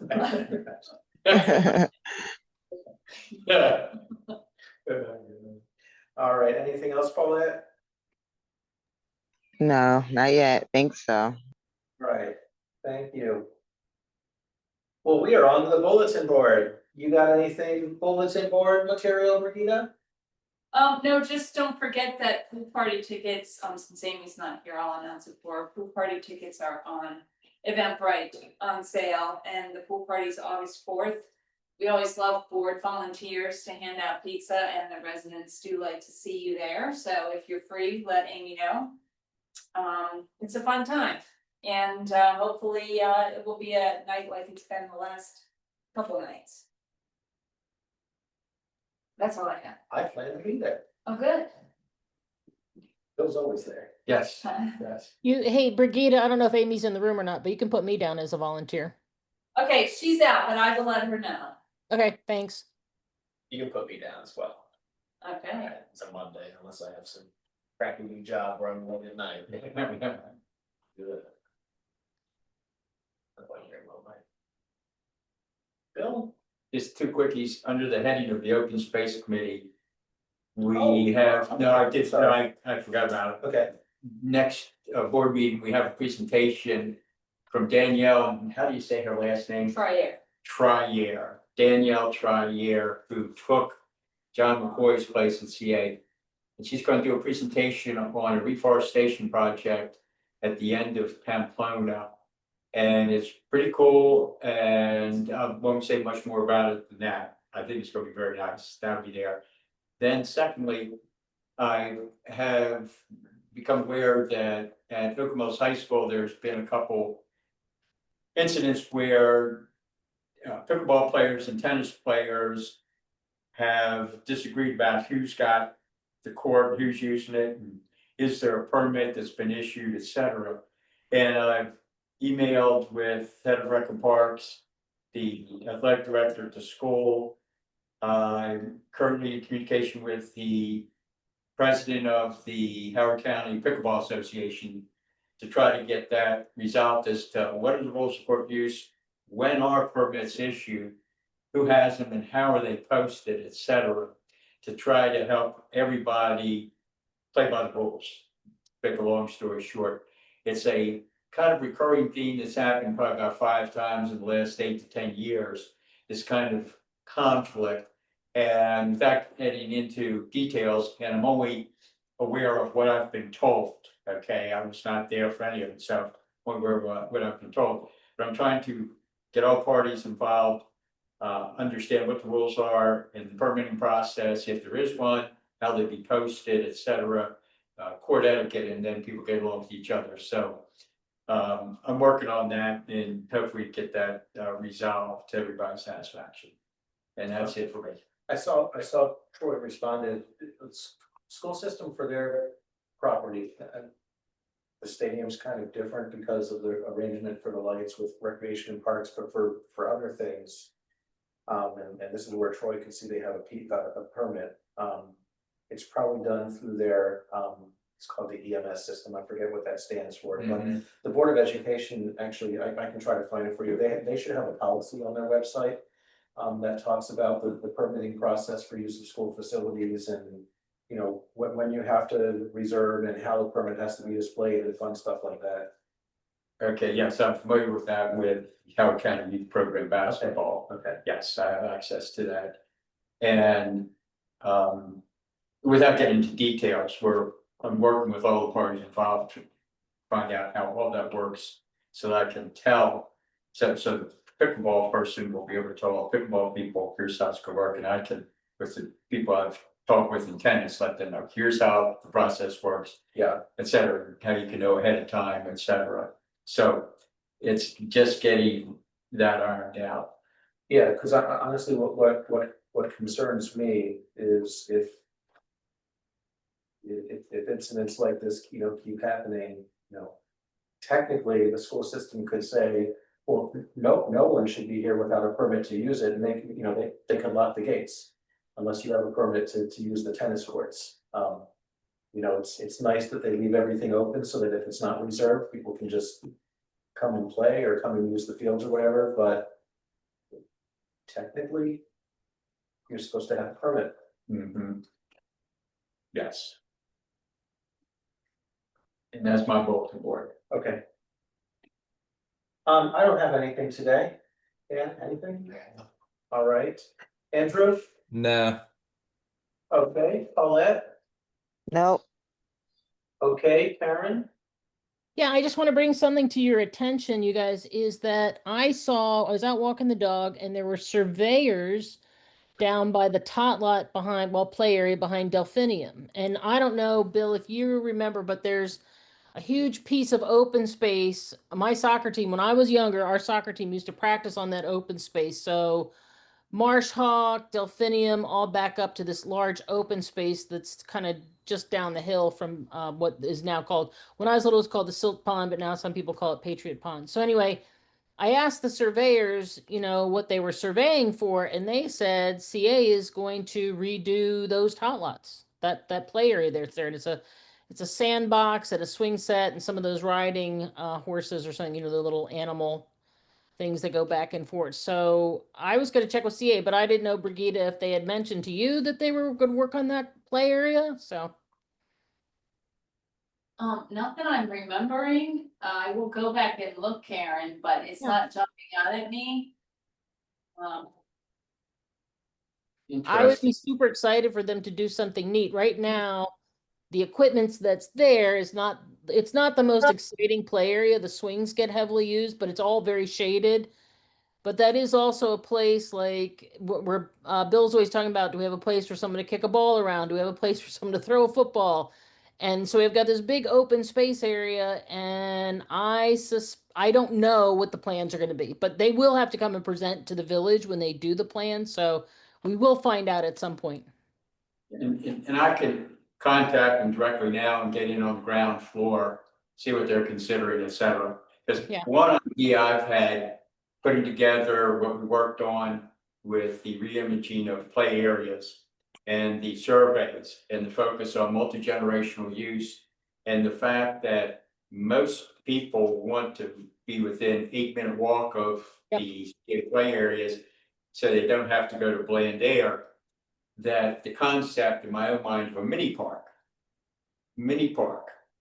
Speaker 1: All right, anything else, Paulette?
Speaker 3: No, not yet. Think so.
Speaker 1: Right, thank you. Well, we are on the bulletin board. You got anything bulletin board material, Regina?
Speaker 6: no, just don't forget that pool party tickets, since Amy's not here, I'll announce it for her. Pool party tickets are on Eventbrite on sale, and the pool party's August 4th. We always love board volunteers to hand out pizza, and the residents do like to see you there, so if you're free, let Amy know. It's a fun time, and hopefully it will be a night like it's been the last couple of nights. That's all I have.
Speaker 1: I plan to be there.
Speaker 6: Oh, good.
Speaker 1: Bill's always there.
Speaker 2: Yes, yes.
Speaker 9: Hey, Brigida, I don't know if Amy's in the room or not, but you can put me down as a volunteer.
Speaker 6: Okay, she's out, but I will let her know.
Speaker 9: Okay, thanks.
Speaker 7: You can put me down as well.
Speaker 6: Okay.
Speaker 7: It's a Monday, unless I have some crappy new job where I'm late at night. Good.
Speaker 1: Bill?
Speaker 2: Just two quickies, under the heading of the Open Space Committee. We have, no, I did, no, I forgot about it.
Speaker 1: Okay,
Speaker 2: Next board meeting, we have a presentation from Danielle, how do you say her last name?
Speaker 6: Fryer.
Speaker 2: Trier, Danielle Trier, who took John McCoy's place at CA. And she's going to do a presentation on a reforestation project at the end of Pamplona. And it's pretty cool, and I won't say much more about it than that. I think it's going to be very nice. That'll be there. Then secondly, I have become aware that at Oak Mills High School, there's been a couple incidents where pickleball players and tennis players have disagreed about who's got the court, who's using it, and is there a permit that's been issued, et cetera. And I've emailed with head of Rec and Parks, the athletic director at the school. I'm currently in communication with the president of the Howard County Pickleball Association to try to get that resolved as to what are the rules of court use, when are permits issued, who has them and how are they posted, et cetera, to try to help everybody play by the rules. Make a long story short, it's a kind of recurring theme that's happened probably about 5 times in the last 8 to 10 years, this kind of conflict. And without getting into details, and I'm only aware of what I've been told, okay? I was not there for any of it, so I'm aware of what I've been told. But I'm trying to get all parties involved, understand what the rules are in the permitting process, if there is one, how they be posted, et cetera, court etiquette, and then people get along with each other. So I'm working on that and hopefully get that resolved to everybody's satisfaction. And that's it for me.
Speaker 1: I saw Troy responded, it's school system for their property. And the stadium's kind of different because of the arrangement for the lights with recreation and parks, but for other things. And this is where Troy can see they have a permit. It's probably done through their, it's called the EMS system. I forget what that stands for, but the Board of Education, actually, I can try to find it for you. They should have a policy on their website that talks about the permitting process for use of school facilities and, you know, when you have to reserve and how the permit has to be displayed and fun stuff like that.
Speaker 2: Okay, yes, I'm familiar with that with Howard County Youth Program basketball.
Speaker 1: Okay.
Speaker 2: Yes, I have access to that. And without getting into details, I'm working with all the parties involved to find out how all that works so that I can tell. So the pickleball person will be able to tell all pickleball people, here's how it's gonna work, and I can, with the people I've talked with in tennis, let them know, here's how the process works.
Speaker 1: Yeah.
Speaker 2: Et cetera, how you can know ahead of time, et cetera. So it's just getting that ironed out.
Speaker 1: Yeah, because I honestly, what concerns me is if incidents like this, you know, keep happening, you know, technically the school system could say, well, no one should be here without a permit to use it, and they, you know, they can lock the gates unless you have a permit to use the tennis courts. You know, it's nice that they leave everything open so that if it's not reserved, people can just come and play or come and use the fields or whatever, but technically, you're supposed to have a permit.
Speaker 2: Yes. And that's my bulletin board.
Speaker 1: Okay. I don't have anything today. Dan, anything? All right. Andrew?
Speaker 8: Nah.
Speaker 1: Okay. Paulette?
Speaker 3: Nope.
Speaker 1: Okay. Karen?
Speaker 9: Yeah, I just want to bring something to your attention, you guys, is that I was out walking the dog and there were surveyors down by the tot lot behind, play area behind Delphinium. And I don't know, Bill, if you remember, but there's a huge piece of open space. My soccer team, when I was younger, our soccer team used to practice on that open space. So Marsh Hawk, Delphinium, all back up to this large open space that's kind of just down the hill from what is now called, when I was little, it was called the Silt Pond, but now some people call it Patriot Pond. So anyway, I asked the surveyors, you know, what they were surveying for, and they said CA is going to redo those tot lots, that play area there. And it's a sandbox and a swing set and some of those riding horses or something, you know, the little animal things that go back and forth. So I was going to check with CA, but I didn't know, Brigida, if they had mentioned to you that they were going to work on that play area. So
Speaker 6: Not that I'm remembering, I will go back and look, Karen, but it's
Speaker 9: Yeah.
Speaker 6: not jumping out at me.
Speaker 9: I would be
Speaker 2: Interesting.
Speaker 9: super excited for them to do something neat. Right now, the equipment that's there is not, it's not the most exciting play area. The swings get heavily used, but it's all very shaded. But that is also a place like where Bill's always talking about, do we have a place for someone to kick a ball around? Do we have a place for someone to throw a football? And so we've got this big open space area, and I don't know what the plans are going to be, but they will have to come and present to the village when they do the plan. So we will find out at some point.
Speaker 2: And I could contact them directly now and get in on the ground floor, see what they're considering, et cetera. Because
Speaker 9: Yeah.
Speaker 2: one idea I've had, putting together what we worked on with the reimaging of play areas and the surveys and the focus on multi-generational use, and the fact that most people want to be within 8-minute walk of the play areas, so they don't have to go to Bland Air. That the concept in my own mind of a mini park.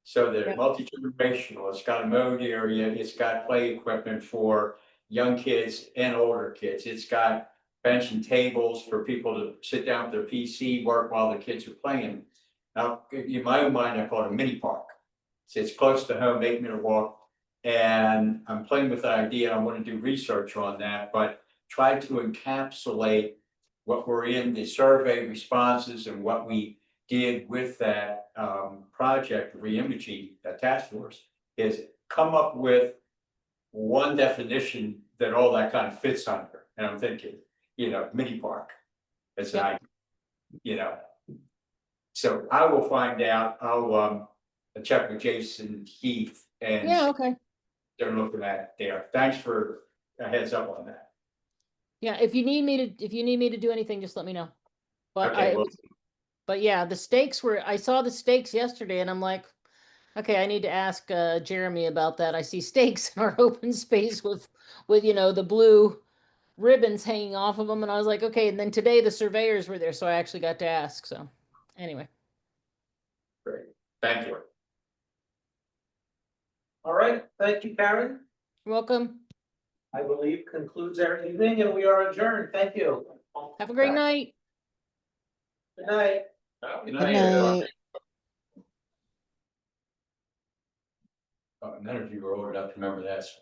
Speaker 2: So they're
Speaker 9: Yeah.
Speaker 2: multi-generational, it's got a mode area, it's got play equipment for young kids and older kids. It's got bench and tables for people to sit down with their PC, work while the kids are playing. Now, in my own mind, I call it a mini park. So it's close to home, 8-minute walk. And I'm playing with the idea, I want to do research on that, but try to encapsulate what were in the survey responses and what we did with that project, reimaging, task force, is come up with one definition that all that kind of fits under. And I'm thinking, mini park. As I, so I will find out. I'll check with Jason Heath and
Speaker 9: Yeah, okay.
Speaker 2: they're looking at there. Thanks for a heads up on that.
Speaker 9: Yeah, if you need me to do anything, just let me know. But
Speaker 2: Okay, well,
Speaker 9: but yeah, the stakes I saw the stakes yesterday, and I'm like, okay, I need to ask Jeremy about that. I see stakes in our open space with the blue ribbons hanging off of them, and I was like, okay. And then today the surveyors were there, so I actually got to ask. So anyway,
Speaker 2: great. Thank you.
Speaker 1: All right, thank you, Karen.
Speaker 9: you're welcome.
Speaker 1: I believe concludes our evening and we are adjourned. Thank you.
Speaker 9: Have a great night.
Speaker 1: Good night.
Speaker 2: Good
Speaker 3: Good
Speaker 2: night.
Speaker 3: night.
Speaker 2: None of you were old enough to remember that.